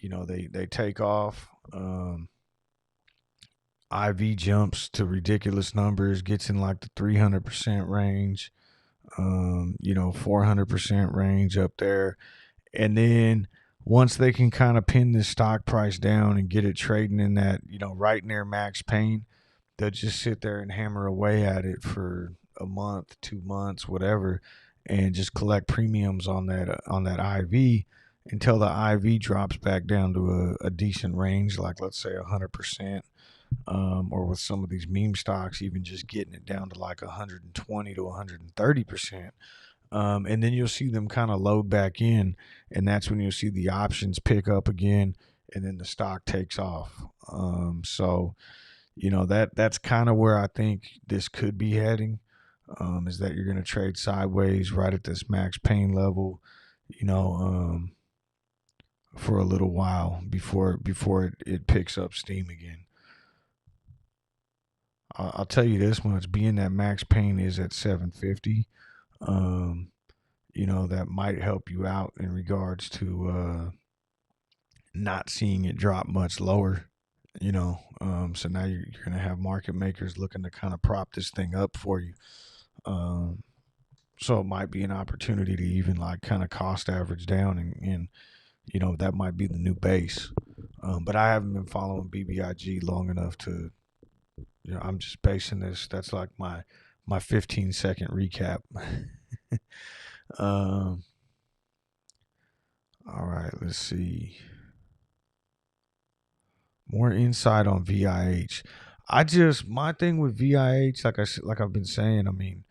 they take off. IV jumps to ridiculous numbers, gets in like the 300% range, 400% range up there. And then once they can kind of pin this stock price down and get it trading in that, right near max pain, they'll just sit there and hammer away at it for a month, 2 months, whatever, and just collect premiums on that IV until the IV drops back down to a decent range, like let's say 100%. Or with some of these meme stocks, even just getting it down to like 120 to 130%. And then you'll see them kind of load back in, and that's when you'll see the options pick up again, and then the stock takes off. So that's kind of where I think this could be heading. Is that you're going to trade sideways right at this max pain level, for a little while before it picks up steam again. I'll tell you this much: being that max pain is at 750, that might help you out in regards to not seeing it drop much lower. So now you're going to have market makers looking to kind of prop this thing up for you. So it might be an opportunity to even like kind of cost average down and that might be the new base. But I haven't been following BBIG long enough to. I'm just basing this. That's like my 15-second recap. All right, let's see. More insight on VIH. My thing with VIH, like I've been saying, I mean,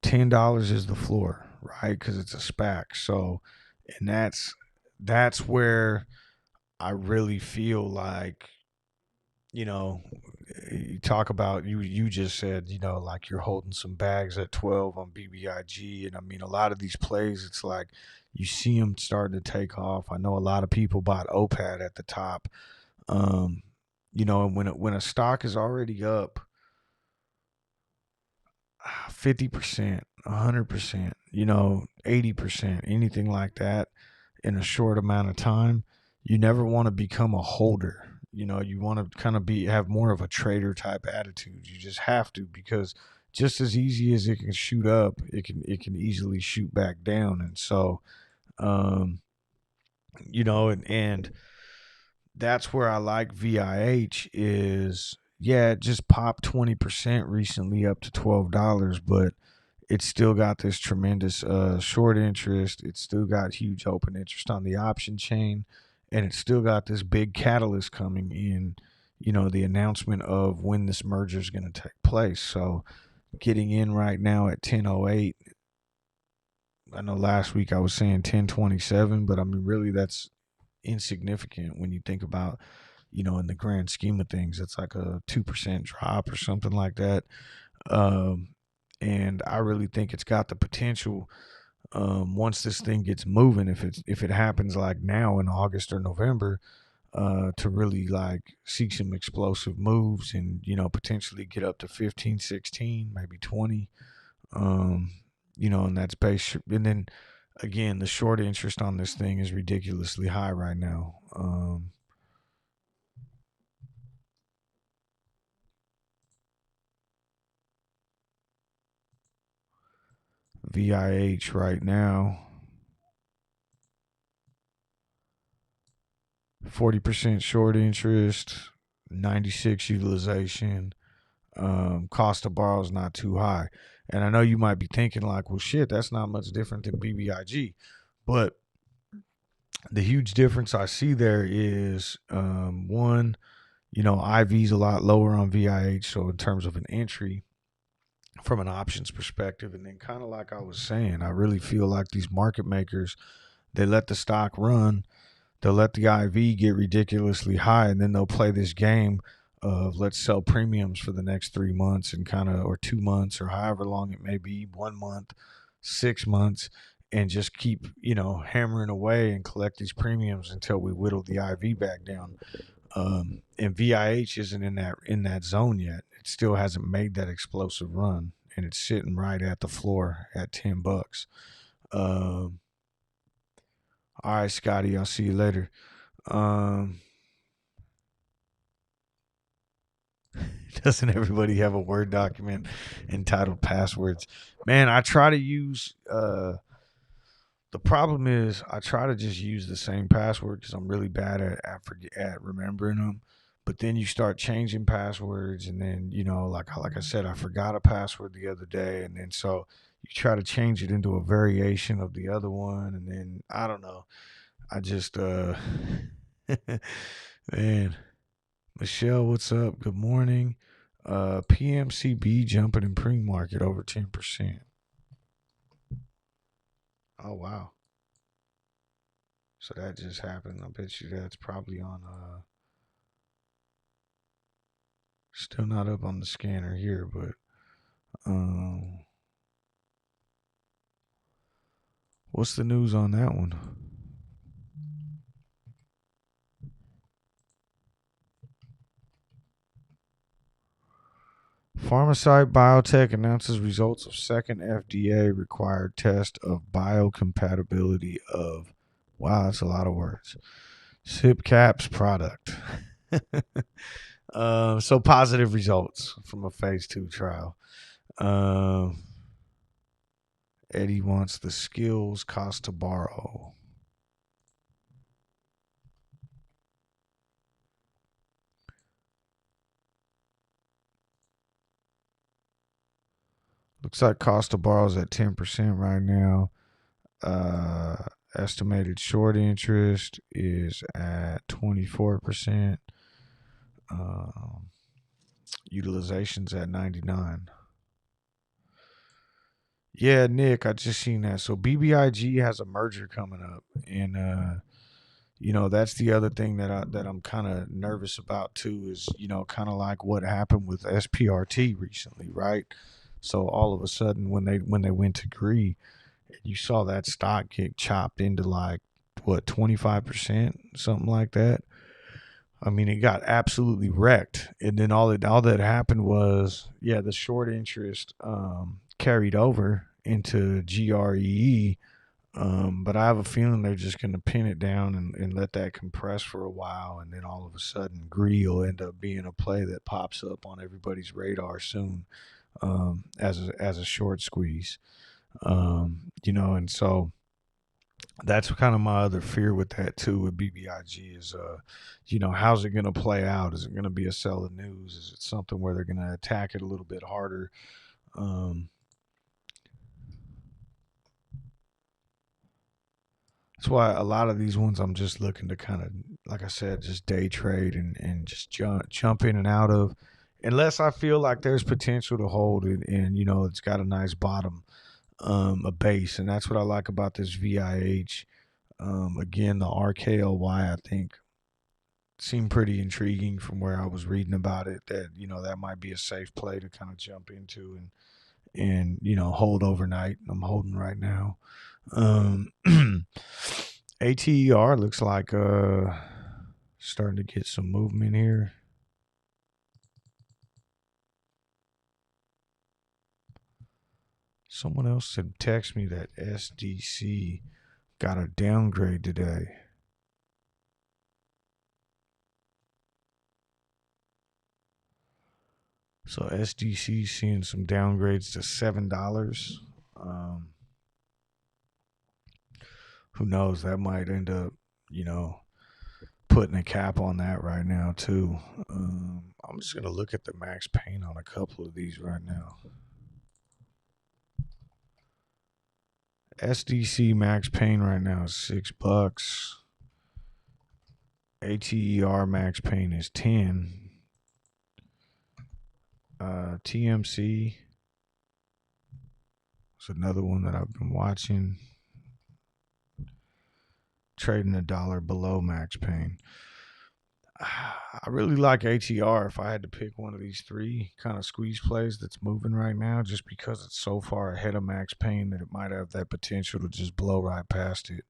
$10 is the floor, right? Because it's a SPAC. So, and that's where I really feel like, you talk about you just said like you're holding some bags at 12 on BBIG, and I mean a lot of these plays, it's like you see them starting to take off. I know a lot of people bought OPAD at the top. And when a stock is already up 50%, 100%, 80%, anything like that in a short amount of time, you never want to become a holder. You want to kind of have more of a trader type attitude. You just have to, because just as easy as it can shoot up, it can easily shoot back down. And so, and that's where I like VIH is, yeah, it just popped 20% recently up to $12, but it's still got this tremendous short interest. It's still got huge open interest on the option chain, and it's still got this big catalyst coming in, the announcement of when this merger is going to take place. So getting in right now at 10:08. I know last week I was saying 10:27, but I mean really that's insignificant when you think about, in the grand scheme of things. It's like a 2% drop or something like that. Um, and I really think it's got the potential, once this thing gets moving, if it happens like now in August or November, to really like see some explosive moves and potentially get up to 15, 16, maybe 20. Um, and that's base. And then again, the short interest on this thing is ridiculously high right now. VIH right now, 40% short interest, 96 utilization. Cost to borrow is not too high. And I know you might be thinking like, well, shit, that's not much different than BBIG. But the huge difference I see there is, one, IV's a lot lower on VIH. So in terms of an entry from an options perspective, and then kind of like I was saying, I really feel like these market makers, they let the stock run. They'll let the IV get ridiculously high, and then they'll play this game of let's sell premiums for the next 3 months and or 2 months or however long it may be, 1 month, 6 months, and just keep, hammering away and collect these premiums until we whittle the IV back down. And VIH isn't in that zone yet. It still hasn't made that explosive run, and it's sitting right at the floor at $10. All right, Scotty, I'll see you later. Doesn't everybody have a Word document entitled passwords? Man, I try to use. The problem is I try to just use the same password because I'm really bad at remembering them. But then you start changing passwords, and then like I said, I forgot a password the other day, and then so you try to change it into a variation of the other one, and then I don't know. I just man. Michelle, what's up? Good morning. PMCB jumping in pre-market over 10%. Oh wow. So that just happened. I bet you that's probably on still not up on the scanner here, but what's the news on that one? Pharmacyte Biotech announces results of second FDA required test of biocompatibility of, wow, that's a lot of words, SIPCAP's product. So positive results from a phase 2 trial. Eddie wants the skills cost to borrow. Looks like cost to borrow is at 10% right now. Estimated short interest is at 24%. Utilization's at 99. Yeah, Nick, I just seen that. So BBIG has a merger coming up, and that's the other thing that I'm kind of nervous about too. Is kind of like what happened with SPRT recently, right? So all of a sudden, when they went to Gree, you saw that stock get chopped into like what 25%, something like that. I mean, it got absolutely wrecked, and then all that happened was, yeah, the short interest carried over into GREE, but I have a feeling they're just going to pin it down and let that compress for a while, and then all of a sudden, Gree will end up being a play that pops up on everybody's radar soon, as a short squeeze, and so That's kind of my other fear with that too, with BBIG is, how's it going to play out? Is it going to be a sell of news? Is it something where they're going to attack it a little bit harder? That's why a lot of these ones I'm just looking to kind of, like I said, just day trade and just jump in and out of, unless I feel like there's potential to hold it and it's got a nice bottom, a base, and that's what I like about this VIH. Again, the RKLY I think seemed pretty intriguing from where I was reading about it. That that might be a safe play to kind of jump into and hold overnight. I'm holding right now. ATER looks like starting to get some movement here. Someone else had texted me that SDC got a downgrade today. So SDC seeing some downgrades to $7. Who knows? That might end up, putting a cap on that right now too. I'm just gonna look at the max pain on a couple of these right now. SDC max pain right now is $6. ATER max pain is 10. TMC is another one that I've been watching. Trading $1 below max pain. I really like ATR if I had to pick one of these three kind of squeeze plays that's moving right now, just because it's so far ahead of max pain that it might have that potential to just blow right past it.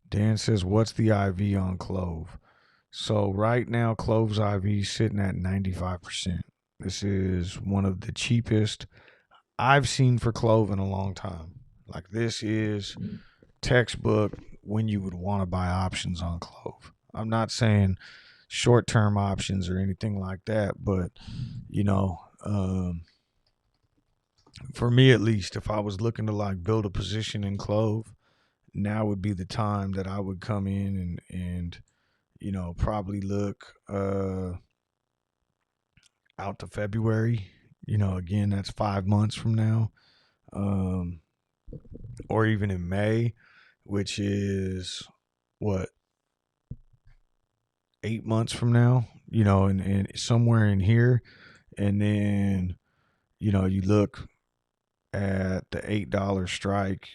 Dan says, what's the IV on CLOV? So right now, CLOV's IV is sitting at 95%. This is one of the cheapest I've seen for CLOV in a long time. Like, this is textbook when you would want to buy options on CLOV. I'm not saying short-term options or anything like that, but for me at least, if I was looking to like build a position in CLOV, now would be the time that I would come in and probably look out to February. Again, that's 5 months from now, or even in May, which is what, 8 months from now, and somewhere in here. And then, you look at the $8 strike,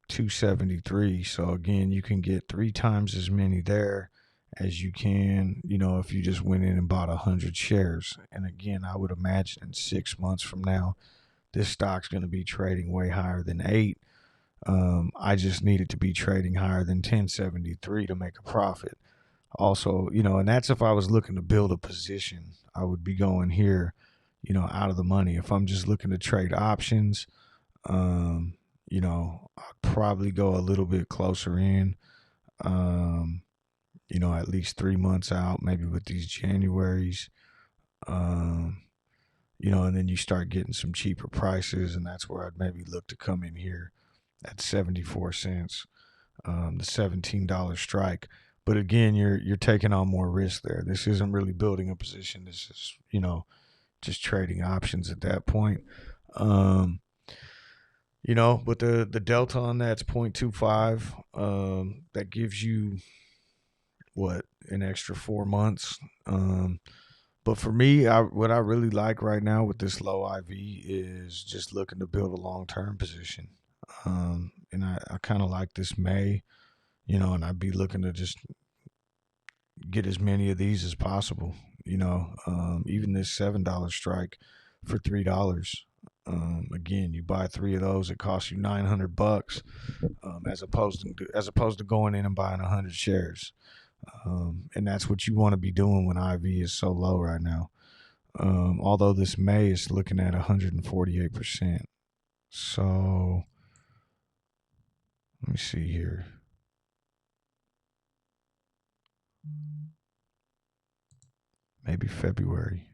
273. So again, you can get 3 times as many there as you can, if you just went in and bought 100 shares. And again, I would imagine in 6 months from now, this stock's going to be trading way higher than 8. I just need it to be trading higher than 1073 to make a profit. Also, and that's if I was looking to build a position, I would be going here, out of the money. If I'm just looking to trade options, I'd probably go a little bit closer in, at least 3 months out, maybe with these Januaries, and then you start getting some cheaper prices, and that's where I'd maybe look to come in here at 74 cents, the $17 strike. But again, you're taking on more risk there. This isn't really building a position. This is, just trading options at that point. But the delta on that's 0.25. That gives you what, an extra 4 months. But for me, what I really like right now with this low IV is just looking to build a long-term position. And I kind of like this May, and I'd be looking to just get as many of these as possible. Even this $7 strike for $3. Again, you buy 3 of those, it costs you $900, as opposed to going in and buying 100 shares. And that's what you want to be doing when IV is so low right now. Although this May is looking at 148%. So let me see here. Maybe February.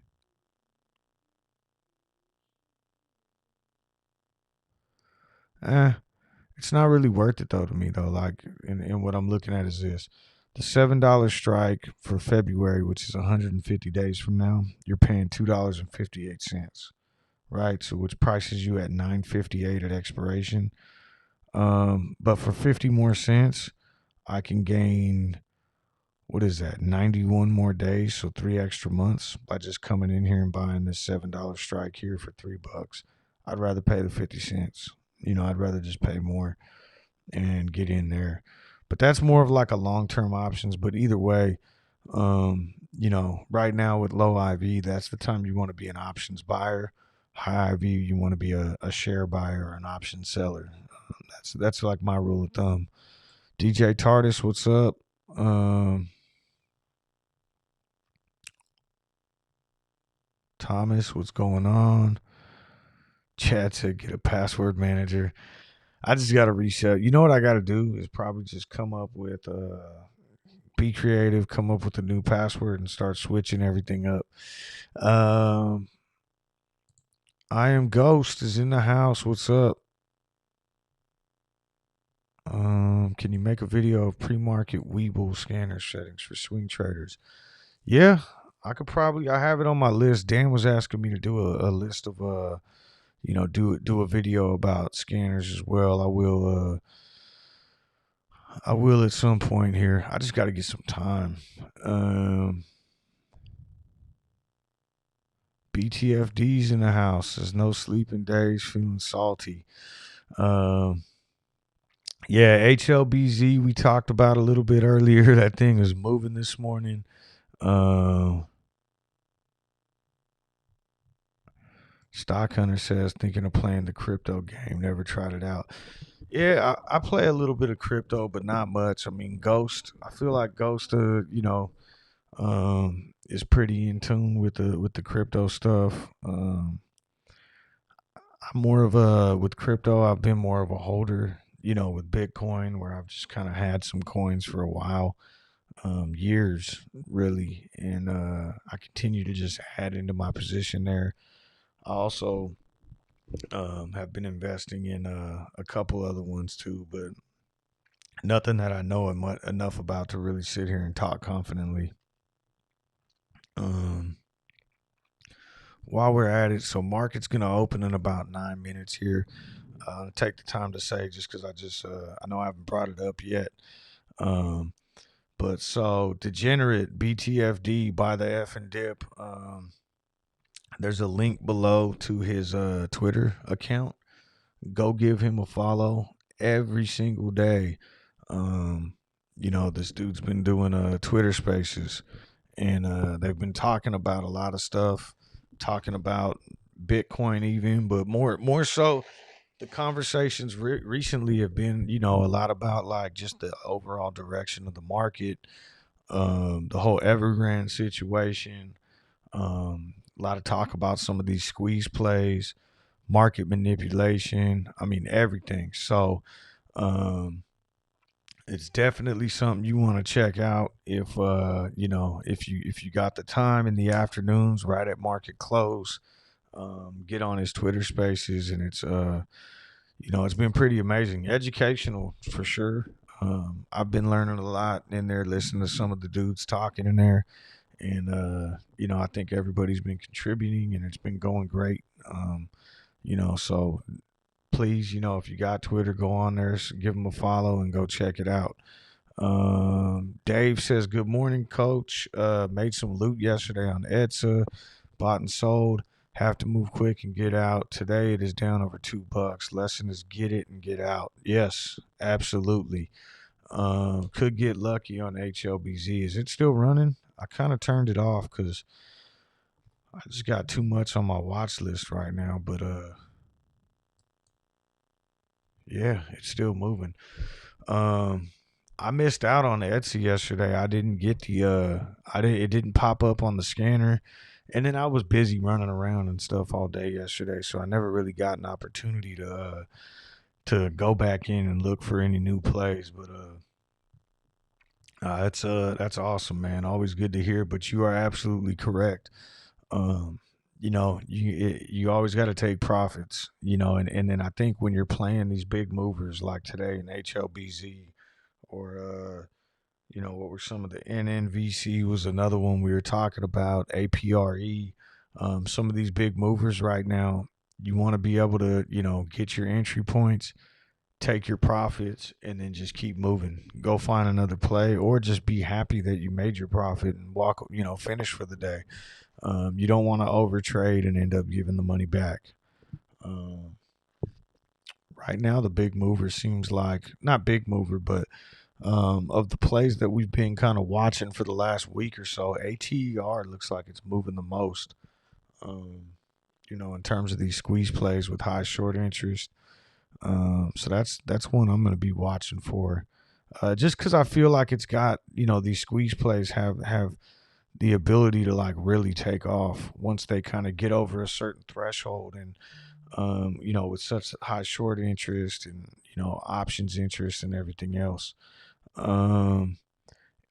It's not really worth it though to me though. Like, and what I'm looking at is this: the $7 strike for February, which is 150 days from now, you're paying $2.58, right? So which prices you at 9.58 at expiration. But for 50 more cents, I can gain, what is that, 91 more days, so 3 extra months by just coming in here and buying this $7 strike here for $3. I'd rather pay the 50 cents. I'd rather just pay more and get in there. But that's more of like a long-term options. But either way, right now with low IV, that's the time you want to be an options buyer. High IV, you want to be a share buyer or an option seller. That's like my rule of thumb. DJ Tardis, what's up? Thomas, what's going on? Chad said get a password manager. I just got to reset. You know what I got to do is probably just come up with, be creative, come up with a new password and start switching everything up. I am Ghost is in the house. What's up? Can you make a video of pre-market Webull scanner settings for swing traders? Yeah, I could probably. I have it on my list. Dan was asking me to do a list of do a video about scanners as well. I will at some point here. I just got to get some time. BTFD's in the house. There's no sleeping days. Feeling salty. Yeah, HLBZ we talked about a little bit earlier. That thing is moving this morning. Stock Hunter says thinking of playing the crypto game. Never tried it out. Yeah, I play a little bit of crypto, but not much. I mean, Ghost. I feel like Ghost. Is pretty in tune with the crypto stuff. I'm more of a with crypto. I've been more of a holder. With Bitcoin, where I've just kind of had some coins for a while, years really, and I continue to just add into my position there. I also have been investing in a couple other ones too, but nothing that I know enough about to really sit here and talk confidently. While we're at it, so market's gonna open in about 9 minutes here. Take the time to say just because I know I haven't brought it up yet. But so degenerate BTFD by the F and dip. There's a link below to his Twitter account. Go give him a follow every single day. This dude's been doing Twitter Spaces, and they've been talking about a lot of stuff, talking about Bitcoin even, but more so the conversations recently have been, a lot about like just the overall direction of the market, the whole Evergrande situation, a lot of talk about some of these squeeze plays, market manipulation. I mean, everything. So, it's definitely something you want to check out if if you got the time in the afternoons right at market close. Get on his Twitter Spaces, and it's been pretty amazing, educational for sure. I've been learning a lot in there, listening to some of the dudes talking in there, and I think everybody's been contributing, and it's been going great. So please, if you got Twitter, go on there, give them a follow, and go check it out. Dave says, good morning, coach. Made some loot yesterday on EDSA, bought and sold. Have to move quick and get out. Today it is down over $2. Lesson is get it and get out. Yes, absolutely. Could get lucky on HLBZ. Is it still running? I kind of turned it off because I just got too much on my watch list right now. But yeah, it's still moving. I missed out on Etsy yesterday. I didn't get it didn't pop up on the scanner. And then I was busy running around and stuff all day yesterday, so I never really got an opportunity to go back in and look for any new plays. But that's awesome, man. Always good to hear. But you are absolutely correct. you always got to take profits, and then I think when you're playing these big movers like today in HLBZ or what were some of the NNVC was another one we were talking about, APRE, some of these big movers right now, you want to be able to, get your entry points, take your profits, and then just keep moving. Go find another play, or just be happy that you made your profit and walk, finish for the day. You don't want to overtrade and end up giving the money back. Um, right now, the big mover seems like not big mover, but of the plays that we've been kind of watching for the last week or so, ATER looks like it's moving the most. Um, in terms of these squeeze plays with high short interest. So that's one I'm going to be watching for. Just because I feel like it's got these squeeze plays have the ability to like really take off once they kind of get over a certain threshold, and with such high short interest and options interest and everything else. Um,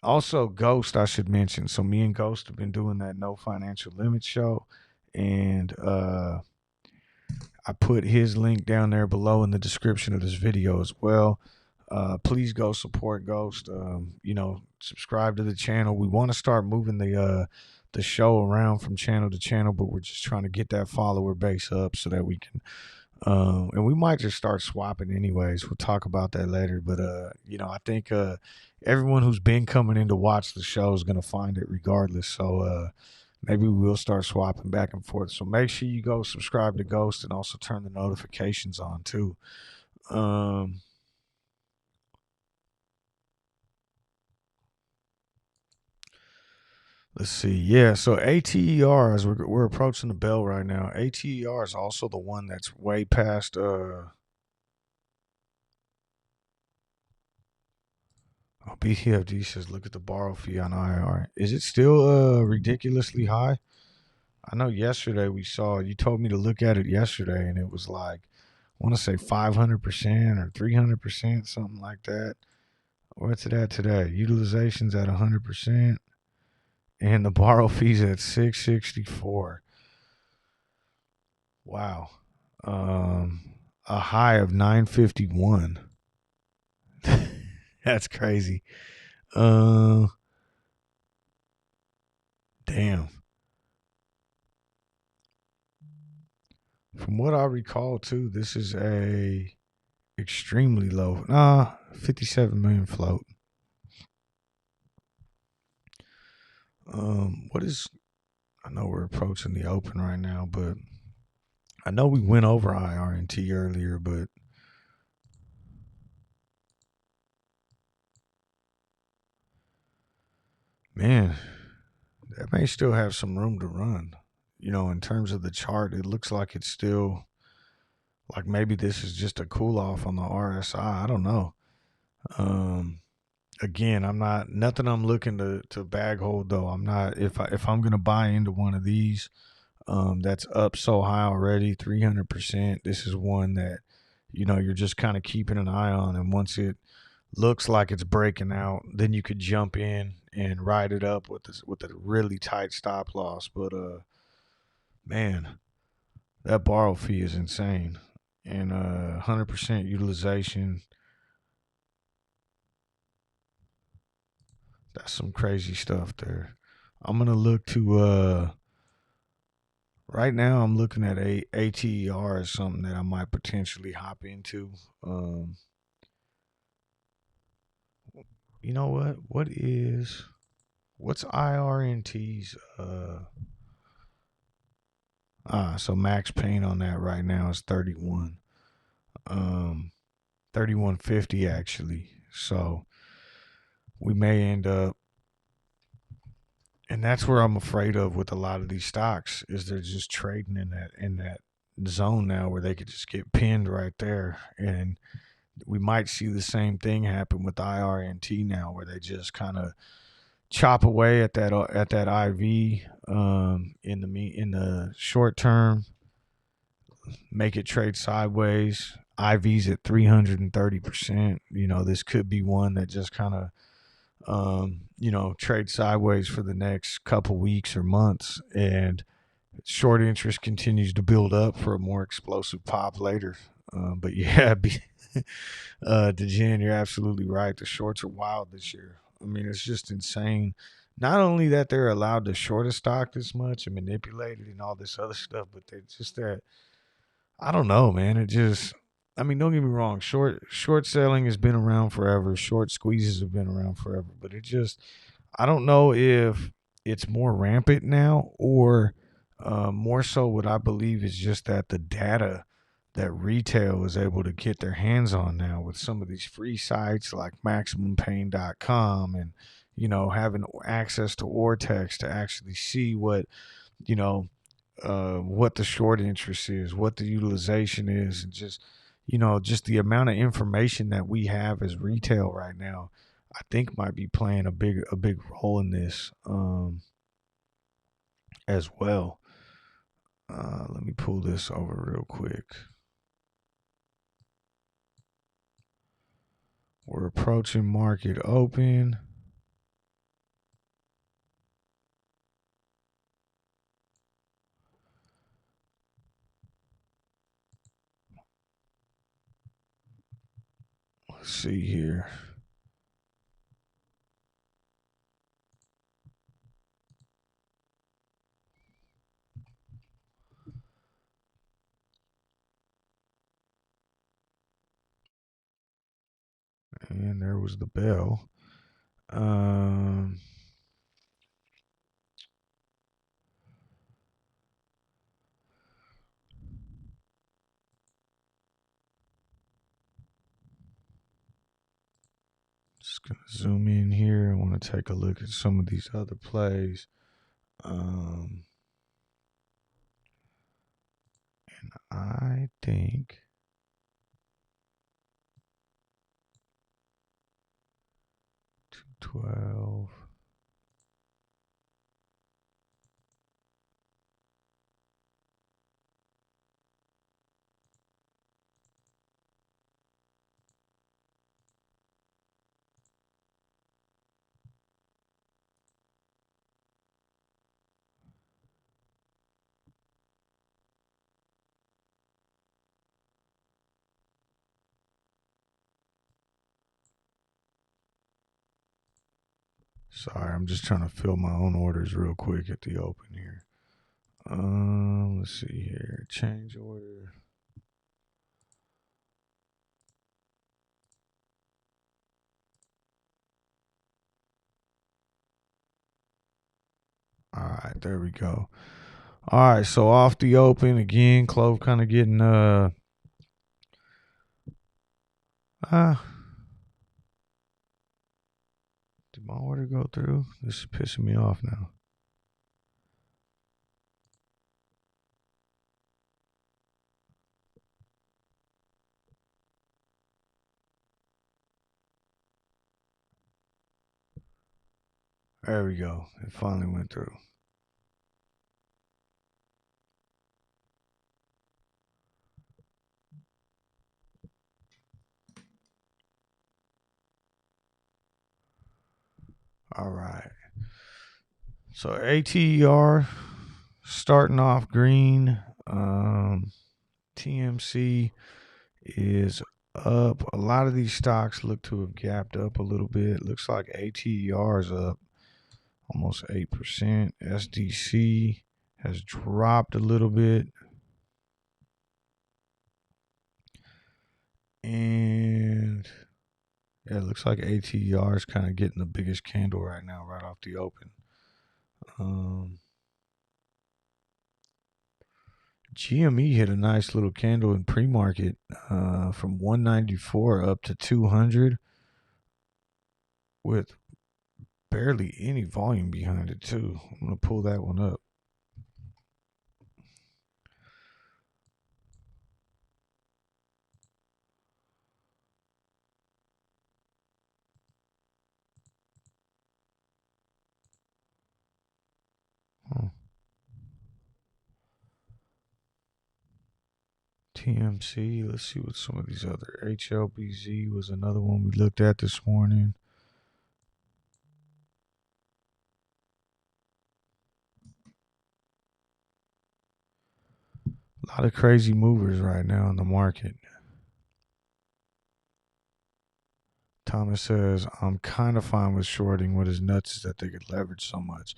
Also, Ghost, I should mention. So me and Ghost have been doing that no financial limit show, and I put his link down there below in the description of this video as well. Please go support Ghost. Subscribe to the channel. We want to start moving the show around from channel to channel, but we're just trying to get that follower base up so that we can. And we might just start swapping anyways. We'll talk about that later. But I think everyone who's been coming in to watch the show is gonna find it regardless. So maybe we'll start swapping back and forth. So make sure you go subscribe to Ghost and also turn the notifications on too. Let's see. Yeah, so ATER, as we're approaching the bell right now, ATER is also the one that's way past BTFD says look at the borrow fee on IR. Is it still ridiculously high? I know yesterday we saw, you told me to look at it yesterday, and it was like, I want to say 500% or 300%, something like that. What's it at today? Utilization's at 100%, and the borrow fee's at 664. Wow. A high of 951. That's crazy. Damn. From what I recall too, this is a extremely low. 57 million float. What is? I know we're approaching the open right now, but I know we went over IRNT earlier, but man, that may still have some room to run. In terms of the chart, it looks like it's still like maybe this is just a cool off on the RSI. I don't know. Again, I'm not nothing I'm looking to bag hold though. I'm not if I'm gonna buy into one of these that's up so high already, 300%. This is one that you're just kind of keeping an eye on, and once it looks like it's breaking out, then you could jump in and ride it up with a really tight stop loss. But man, that borrow fee is insane, and 100% utilization. That's some crazy stuff there. I'm gonna look to right now. I'm looking at ATER as something that I might potentially hop into. You know what? What's IRNT's so max pain on that right now is 31. 3150 actually. So we may end up, and that's where I'm afraid of with a lot of these stocks, is they're just trading in that zone now where they could just get pinned right there, and we might see the same thing happen with IRNT now, where they just kind of chop away at that IV in the short term, make it trade sideways. IVs at 330%. This could be one that just kind of trade sideways for the next couple weeks or months, and Short interest continues to build up for a more explosive pop later. But yeah, DeGen, you're absolutely right. The shorts are wild this year. I mean, it's just insane. Not only that they're allowed to short a stock this much and manipulate it and all this other stuff, but they're just that, I don't know, man. It just, I mean, don't get me wrong. Short selling has been around forever. Short squeezes have been around forever. But it just, I don't know if it's more rampant now or more so what I believe is just that the data that retail is able to get their hands on now with some of these free sites like MaximumPain.com and, having access to Ortex to actually see you know, what the short interest is, what the utilization is, and just the amount of information that we have as retail right now, I think might be playing a big role in this as well. Let me pull this over real quick. We're approaching market open. Let's see here. And there was the bell. Just gonna zoom in here. I want to take a look at some of these other plays. And I think 212. Sorry, I'm just trying to fill my own orders real quick at the open here. Let's see here. Change order. All right, there we go. All right, so off the open again. CLOV kind of getting did my order go through? This is pissing me off now. There we go. It finally went through. All right. So ATER starting off green. TMC is up. A lot of these stocks look to have gapped up a little bit. Looks like ATER is up almost 8%. SDC has dropped a little bit. And yeah, it looks like ATER is kind of getting the biggest candle right now, right off the open. GME hit a nice little candle in pre-market from 194 up to 200 with barely any volume behind it too. I'm going to pull that one up. TMC, let's see what some of these other, HLBZ was another one we looked at this morning. A lot of crazy movers right now in the market. Thomas says, I'm kind of fine with shorting. What is nuts is that they could leverage so much.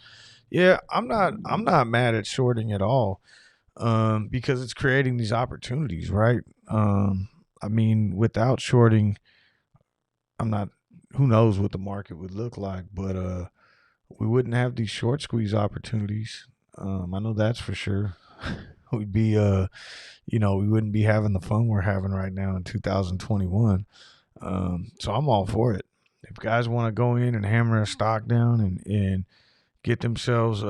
Yeah, I'm not mad at shorting at all. Because it's creating these opportunities, right? I mean, without shorting, I'm not who knows what the market would look like, but we wouldn't have these short squeeze opportunities. I know that's for sure. We'd be we wouldn't be having the fun we're having right now in 2021. So I'm all for it. If guys want to go in and hammer a stock down and get themselves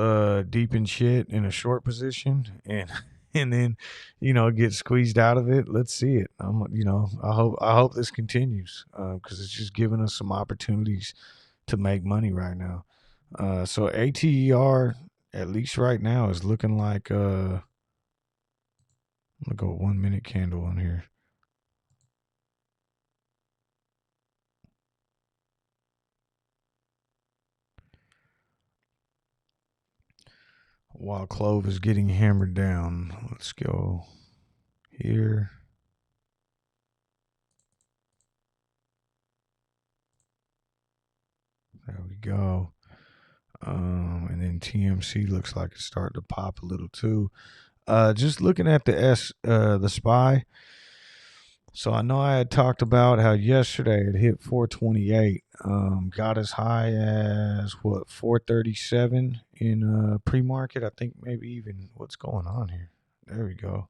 deep in shit in a short position and then get squeezed out of it, let's see it. I hope this continues because it's just giving us some opportunities to make money right now. So ATER, at least right now, is looking like I'm gonna go 1 minute candle on here. While CLOV is getting hammered down, let's go here. There we go. And then TMC looks like it's starting to pop a little too. Just looking at the SPY. So I know I had talked about how yesterday it hit 428. Got as high as 437 in pre-market. I think maybe even what's going on here. There we go.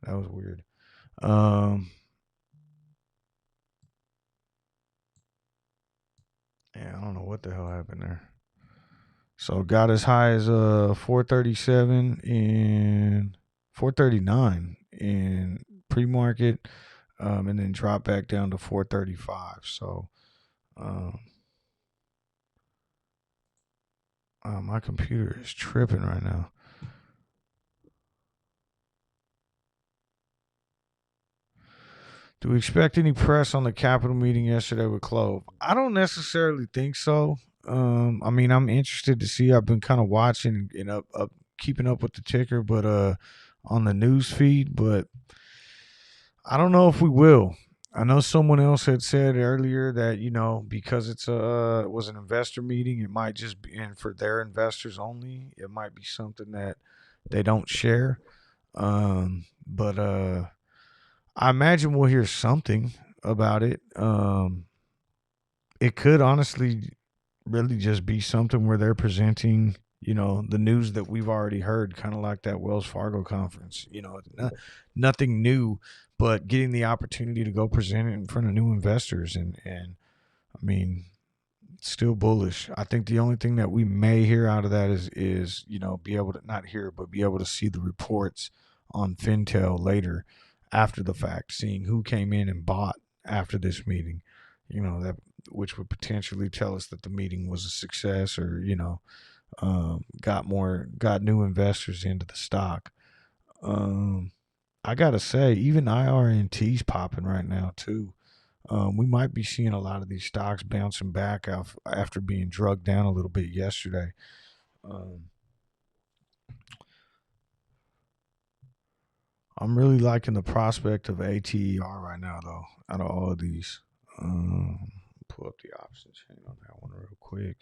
That was weird. Yeah, I don't know what the hell happened there. So got as high as 437 and 439 in pre-market, and then dropped back down to 435. So my computer is tripping right now. Do we expect any press on the Capitol meeting yesterday with CLOV? I don't necessarily think so. I mean, I'm interested to see. I've been kind of watching and up keeping up with the ticker, but on the news feed. But I don't know if we will. I know someone else had said earlier that because it was an investor meeting, it might just be, and for their investors only, it might be something that they don't share. But I imagine we'll hear something about it. It could honestly really just be something where they're presenting, the news that we've already heard, kind of like that Wells Fargo conference. Nothing new, but getting the opportunity to go present it in front of new investors, and I mean, still bullish. I think the only thing that we may hear out of that is be able to not hear, but be able to see the reports on Fintel later after the fact, seeing who came in and bought after this meeting, that which would potentially tell us that the meeting was a success, or got new investors into the stock. I gotta say, even IRNT's popping right now too. We might be seeing a lot of these stocks bouncing back after being drugged down a little bit yesterday. I'm really liking the prospect of ATER right now, though, out of all of these. Pull up the option chain on that one real quick.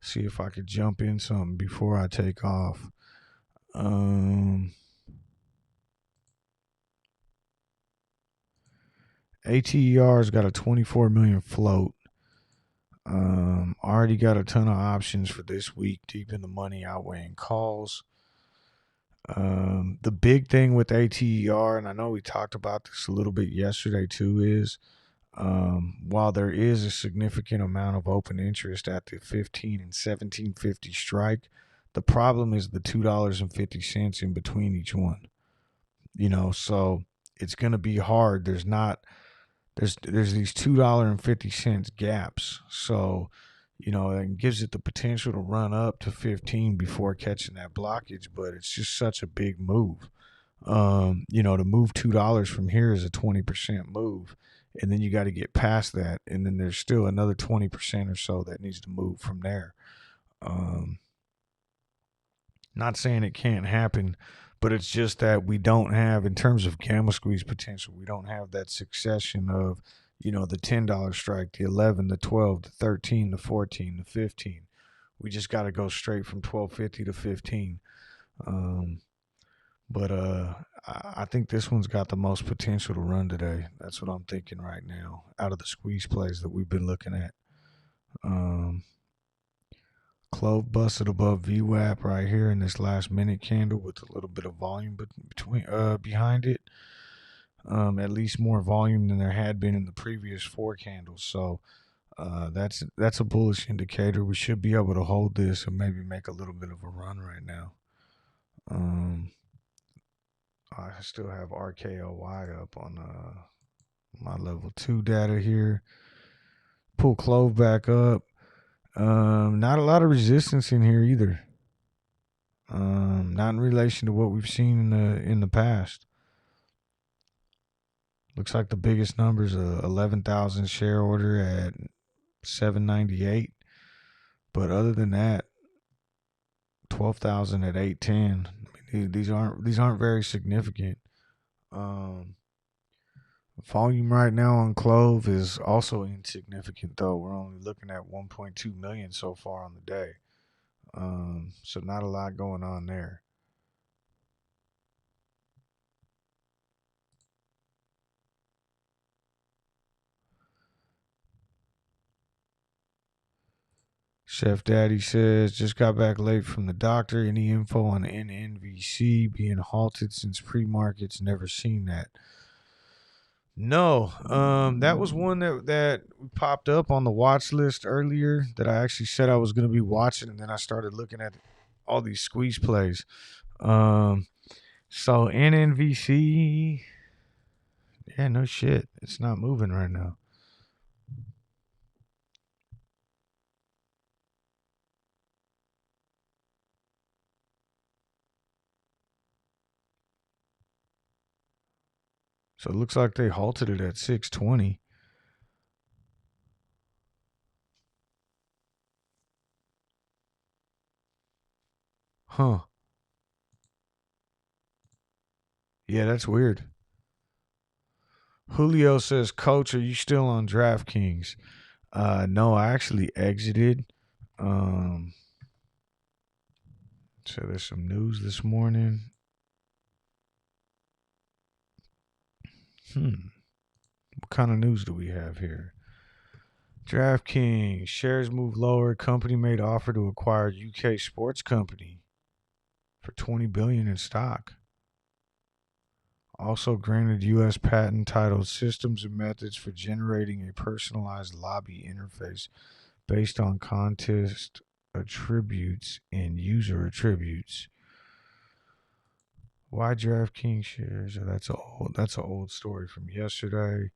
See if I could jump in something before I take off. ATER's got a 24 million float. Already got a ton of options for this week, deep in the money, outweighing calls. The big thing with ATER, and I know we talked about this a little bit yesterday too, is while there is a significant amount of open interest at the 15 and 17.50 strike, the problem is the $2.50 in between each one. So it's going to be hard. There's these $2.50 gaps. So, it gives it the potential to run up to 15 before catching that blockage, but it's just such a big move. To move $2 from here is a 20% move, and then you got to get past that, and then there's still another 20% or so that needs to move from there. Not saying it can't happen, But it's just that we don't have, in terms of gamma squeeze potential, we don't have that succession of, the $10 strike, the 11, the 12, the 13, the 14, the 15. We just got to go straight from 1250 to 15. But I think this one's got the most potential to run today. That's what I'm thinking right now out of the squeeze plays that we've been looking at. CLOV busted above VWAP right here in this last minute candle with a little bit of volume behind it. At least more volume than there had been in the previous 4 candles. So that's a bullish indicator. We should be able to hold this and maybe make a little bit of a run right now. I still have RKLY up on my level 2 data here. Pull CLOV back up. Not a lot of resistance in here either. Not in relation to what we've seen in the past. Looks like the biggest number's a 11,000 share order at 798. But other than that, 12,000 at 810. I mean, these aren't very significant. Volume right now on CLOV is also insignificant, though. We're only looking at 1.2 million so far on the day. So not a lot going on there. Chef Daddy says, just got back late from the doctor. Any info on NNVC being halted since pre-markets? Never seen that. No, that was one that popped up on the watch list earlier that I actually said I was going to be watching, and then I started looking at all these squeeze plays. So NNVC, yeah, no shit, it's not moving right now. So it looks like they halted it at 620. Huh. Yeah, that's weird. Julio says, Coach, are you still on DraftKings? No, I actually exited. So there's some news this morning. What kind of news do we have here? DraftKings shares move lower. Company made offer to acquire UK sports company for $20 billion in stock. Also granted U.S. patent titled Systems and Methods for Generating a Personalized Lobby Interface based on contest attributes and user attributes. Why DraftKings shares? That's an old story from yesterday.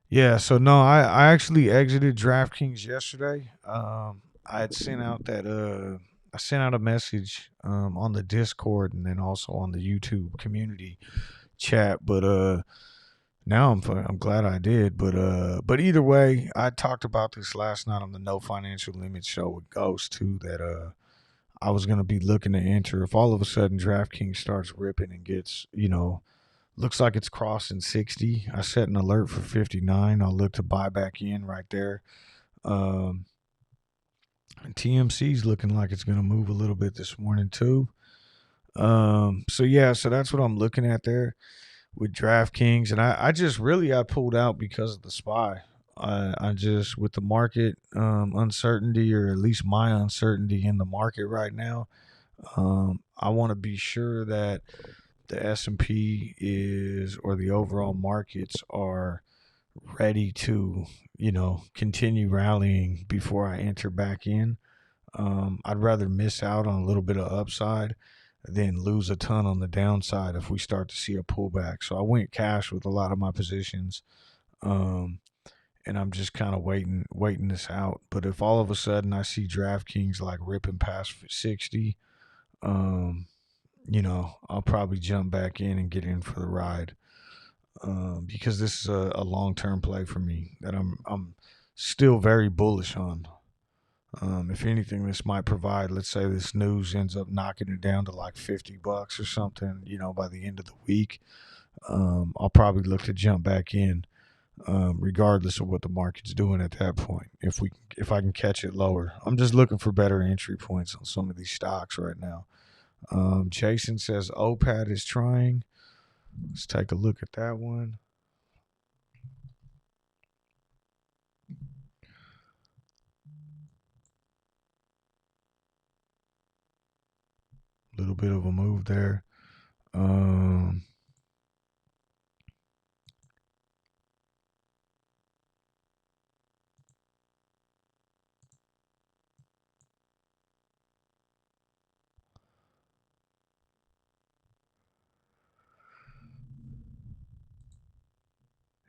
Yeah, so no, I actually exited DraftKings yesterday. I had sent out I sent out a message on the Discord and then also on the YouTube community chat, but now I'm glad I did. But either way, I talked about this last night on the No Financial Limits show with Ghost too, that I was gonna be looking to enter if all of a sudden DraftKings starts ripping and gets, looks like it's crossing 60. I set an alert for 59. I'll look to buy back in right there. TMC's looking like it's going to move a little bit this morning too. So that's what I'm looking at there with DraftKings. And I pulled out because of the SPY. I just, with the market uncertainty, or at least my uncertainty in the market right now, I want to be sure that the S&P is, or the overall markets are ready to, continue rallying before I enter back in. I'd rather miss out on a little bit of upside than lose a ton on the downside if we start to see a pullback. So I went cash with a lot of my positions. And I'm just kind of waiting this out. But if all of a sudden I see DraftKings like ripping past 60, I'll probably jump back in and get in for the ride, because this is a long-term play for me that I'm still very bullish on. If anything, this might provide, let's say this news ends up knocking it down to like $50 or something, by the end of the week. I'll probably look to jump back in, regardless of what the market's doing at that point. If I can catch it lower, I'm just looking for better entry points on some of these stocks right now. Jason says OPAD is trying. Let's take a look at that one. A little bit of a move there.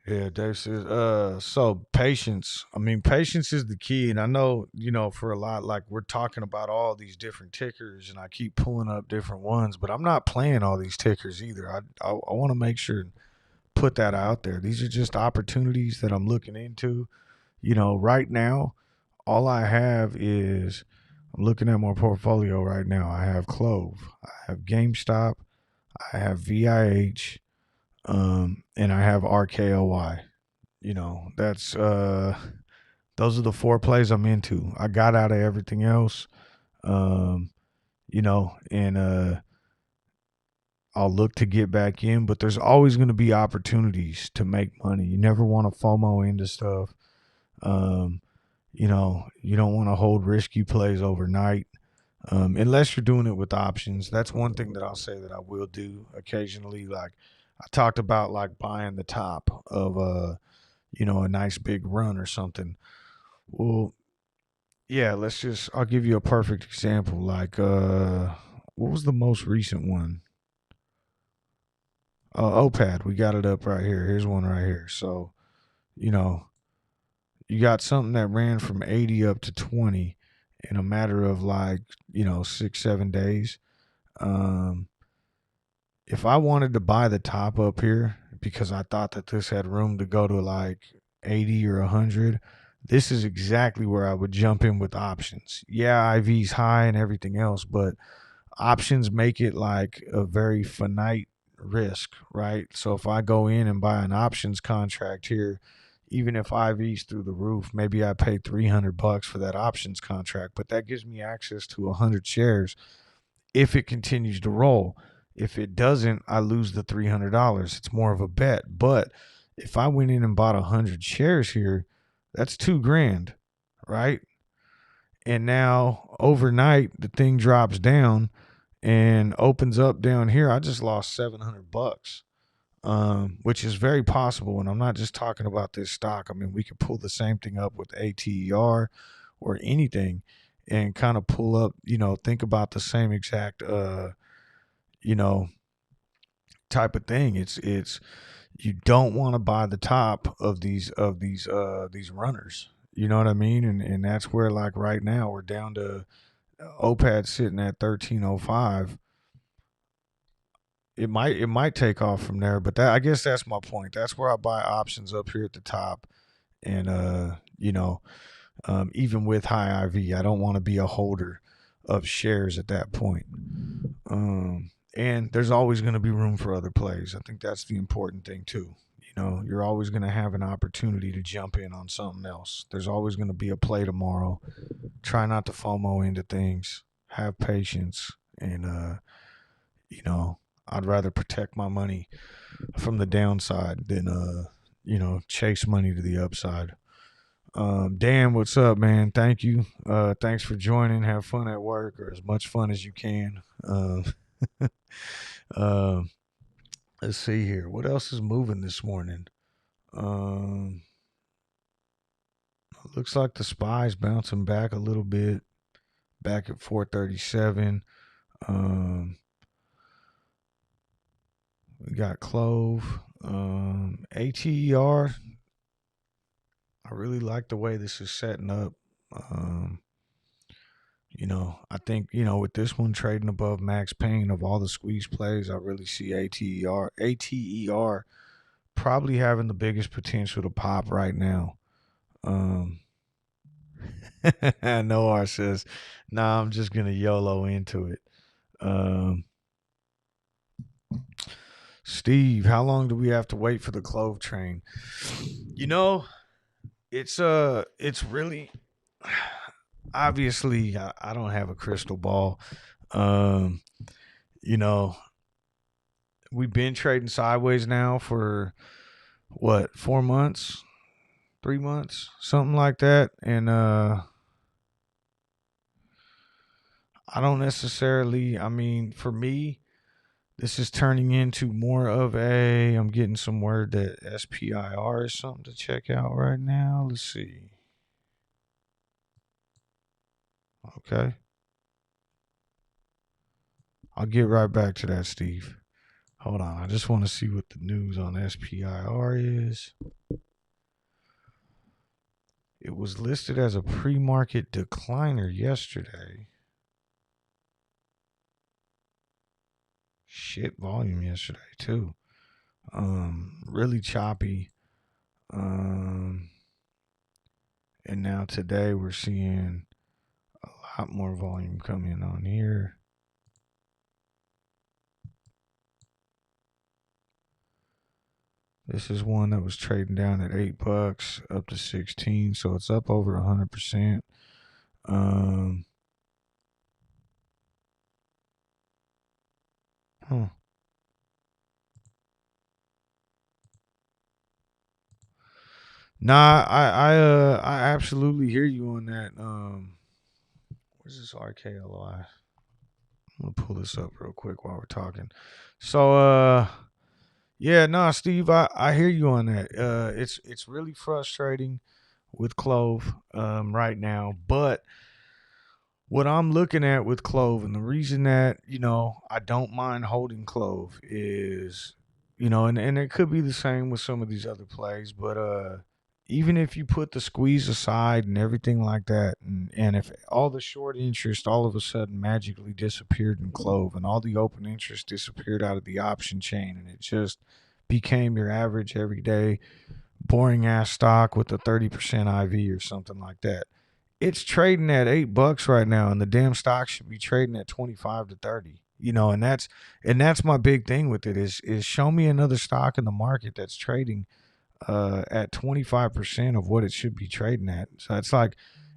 Yeah, Dave says, so patience. I mean, patience is the key. And I know, for a lot, like we're talking about all these different tickers and I keep pulling up different ones, but I'm not playing all these tickers either. I want to make sure and put that out there. These are just opportunities that I'm looking into. Right now, all I have is I'm looking at my portfolio right now. I have CLOV, I have GameStop, I have VIH, and I have RKLY. That's those are the four plays I'm into. I got out of everything else. Um, and I'll look to get back in, but there's always going to be opportunities to make money. You never want to FOMO into stuff. You don't want to hold risky plays overnight. Unless you're doing it with options. That's one thing that I'll say that I will do occasionally. Like I talked about, like buying the top of a nice big run or something. Well, yeah, I'll give you a perfect example. Like, what was the most recent one? OPAD. We got it up right here. Here's one right here. So, you know, you got something that ran from 80 up to 20 in a matter of like, 6, 7 days. Um, if I wanted to buy the top up here because I thought that this had room to go to like 80 or 100, this is exactly where I would jump in with options. Yeah, IV's high and everything else, but options make it like a very finite risk, right? So if I go in and buy an options contract here, even if IV's through the roof, maybe I pay $300 for that options contract, but that gives me access to 100 shares if it continues to roll. If it doesn't, I lose the $300. It's more of a bet. But if I went in and bought 100 shares here, that's $2,000, right? And now overnight, the thing drops down and opens up down here. I just lost $700, which is very possible. And I'm not just talking about this stock. I mean, we could pull the same thing up with ATER or anything and kind of pull up, think about the same exact, type of thing. It's you don't want to buy the top of these runners. You know what I mean? And that's where, like, right now we're down to OPAD sitting at 1305. It might take off from there, but I guess that's my point. That's where I buy options up here at the top, and even with high IV, I don't want to be a holder of shares at that point. And there's always going to be room for other plays. I think that's the important thing too. You're always going to have an opportunity to jump in on something else. There's always going to be a play tomorrow. Try not to FOMO into things. Have patience, and I'd rather protect my money from the downside than chase money to the upside. Dan, what's up, man? Thank you. Thanks for joining. Have fun at work, or as much fun as you can. Uh, let's see here. What else is moving this morning? Looks like the SPY's bouncing back a little bit, back at 437. We got CLOV, ATER. I really like the way this is setting up. I think, with this one trading above max pain of all the squeeze plays, I really see ATER probably having the biggest potential to pop right now. Noir says, "Nah, I'm just gonna YOLO into it." Um, Steve, how long do we have to wait for the CLOV train? You know, it's really obviously I don't have a crystal ball. Um, you know, we've been trading sideways now for what, 4 months, 3 months, something like that, and I don't necessarily. I mean, for me, this is turning into more of a. I'm getting some word that SPIR is something to check out right now. Let's see. Okay. I'll get right back to that, Steve. Hold on. I just want to see what the news on SPIR is. It was listed as a pre-market decliner yesterday. Shit volume yesterday too. Really choppy. And now today we're seeing a lot more volume coming on here. This is one that was trading down at $8 up to 16, so it's up over 100%. Huh. Nah, I absolutely hear you on that. Where's this RKLY? I'm gonna pull this up real quick while we're talking. So yeah, nah, Steve, I hear you on that. It's really frustrating with CLOV right now, but what I'm looking at with CLOV, and the reason that, I don't mind holding CLOV is, and it could be the same with some of these other plays, but even if you put the squeeze aside and everything like that, and if all the short interest all of a sudden magically disappeared in CLOV and all the open interest disappeared out of the option chain and it just became your average everyday boring ass stock with a 30% IV or something like that, it's trading at $8 right now, and the damn stock should be trading at 25 to 30. And that's my big thing with it is show me another stock in the market that's trading at 25% of what it should be trading at. So it's like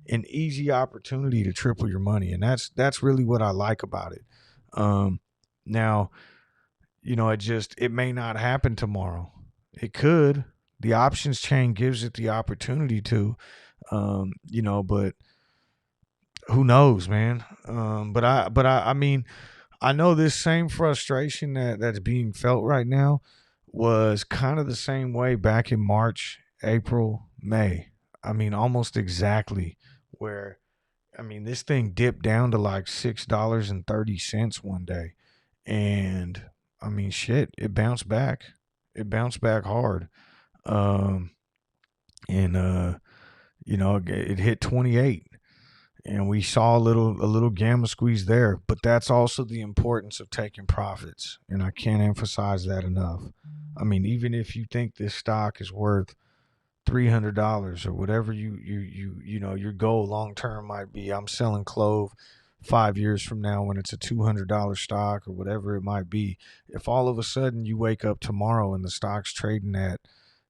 an easy opportunity to triple your money, and that's really what I like about it. Now, it may not happen tomorrow. It could. The options chain gives it the opportunity to, but who knows, man? I mean, I know this same frustration that's being felt right now was kind of the same way back in March, April, May. I mean, almost exactly. Where, I mean, this thing dipped down to like $6.30 one day, and I mean, shit, it bounced back. It bounced back hard. Um, and it hit 28, and we saw a little gamma squeeze there. But that's also the importance of taking profits, and I can't emphasize that enough. I mean, even if you think this stock is worth $300 or whatever your goal long term might be, I'm selling CLOV 5 years from now when it's a $200 stock or whatever it might be. If all of a sudden you wake up tomorrow and the stock's trading at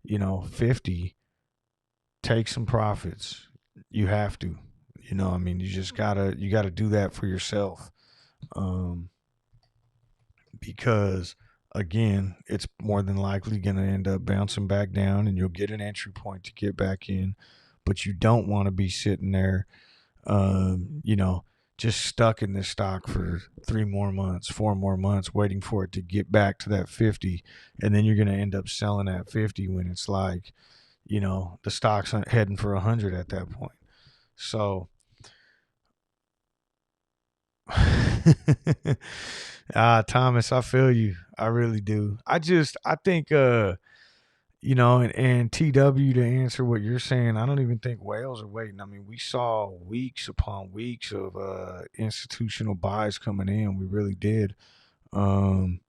50, take some profits. You have to. I mean, you gotta do that for yourself. Um, because again, it's more than likely gonna end up bouncing back down and you'll get an entry point to get back in. But you don't want to be sitting there um, you know, just stuck in this stock for 3 more months, 4 more months, waiting for it to get back to that 50. And then you're going to end up selling at 50 when it's like, the stock's heading for 100 at that point. So, Thomas, I feel you. I really do. I think, and TW, to answer what you're saying, I don't even think whales are waiting. I mean, we saw weeks upon weeks of institutional buys coming in. We really did. Um,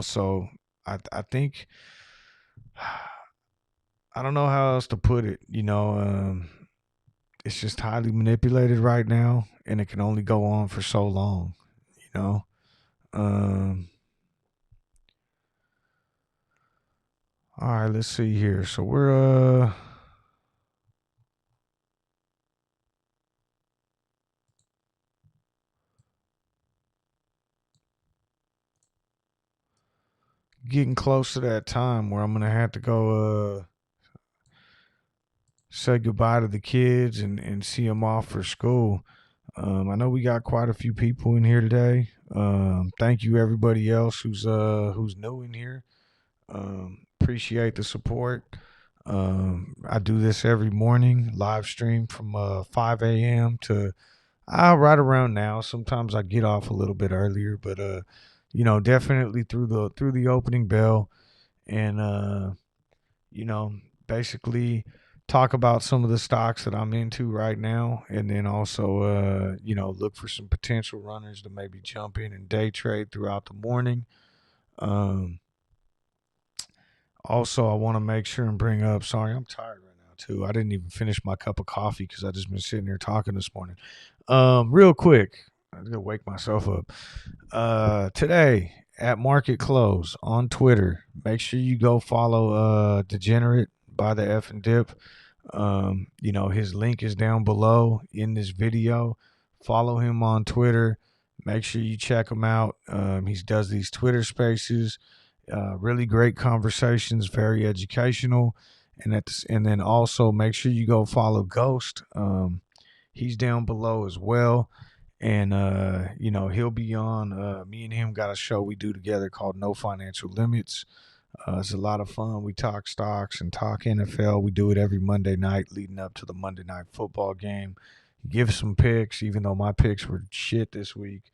so I think I don't know how else to put it. it's just highly manipulated right now, and it can only go on for so long, you know. Um, all right, let's see here. So we're getting close to that time where I'm gonna have to go say goodbye to the kids and see them off for school. I know we got quite a few people in here today. Thank you everybody else who's new in here. Appreciate the support. I do this every morning, live stream from 5 a.m. to right around now. Sometimes I get off a little bit earlier, but definitely through the opening bell, and basically talk about some of the stocks that I'm into right now, and then also look for some potential runners to maybe jump in and day trade throughout the morning. Um, Also, I want to make sure and bring up. Sorry, I'm tired right now too. I didn't even finish my cup of coffee because I just been sitting here talking this morning. Real quick, I'm gonna wake myself up. Today at market close on Twitter, make sure you go follow Degenerate by the F and Dip. His link is down below in this video. Follow him on Twitter. Make sure you check him out. He does these Twitter spaces. Really great conversations, very educational, and then also make sure you go follow Ghost. He's down below as well, and he'll be on. Me and him got a show we do together called No Financial Limits. It's a lot of fun. We talk stocks and talk NFL. We do it every Monday night leading up to the Monday night football game. Give some picks, even though my picks were shit this week,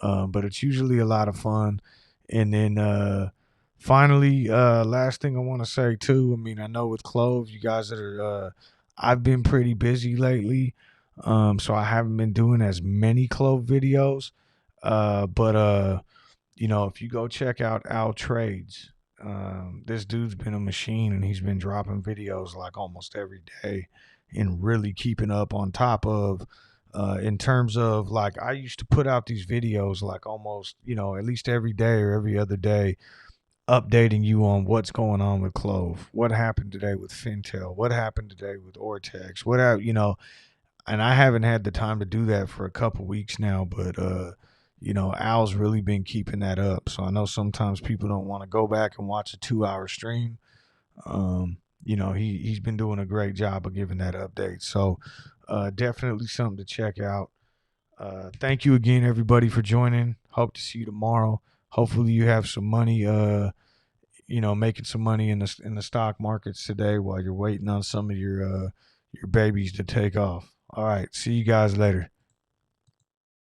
but it's usually a lot of fun. And then finally, last thing I want to say too. I mean, I know with CLOV, you guys that are, I've been pretty busy lately, so I haven't been doing as many CLOV videos. But if you go check out Al Trades, this dude's been a machine, and he's been dropping videos like almost every day, and really keeping up on top of. In terms of like, I used to put out these videos like almost, at least every day or every other day, updating you on what's going on with CLOV, what happened today with Fintel, what happened today with Ortex, and I haven't had the time to do that for a couple weeks now, but Al's really been keeping that up. So I know sometimes people don't want to go back and watch a 2-hour stream. He's been doing a great job of giving that update. So definitely something to check out. Thank you again, everybody, for joining. Hope to see you tomorrow. Hopefully you have some money, making some money in the stock markets today while you're waiting on some of your babies to take off. All right. See you guys later.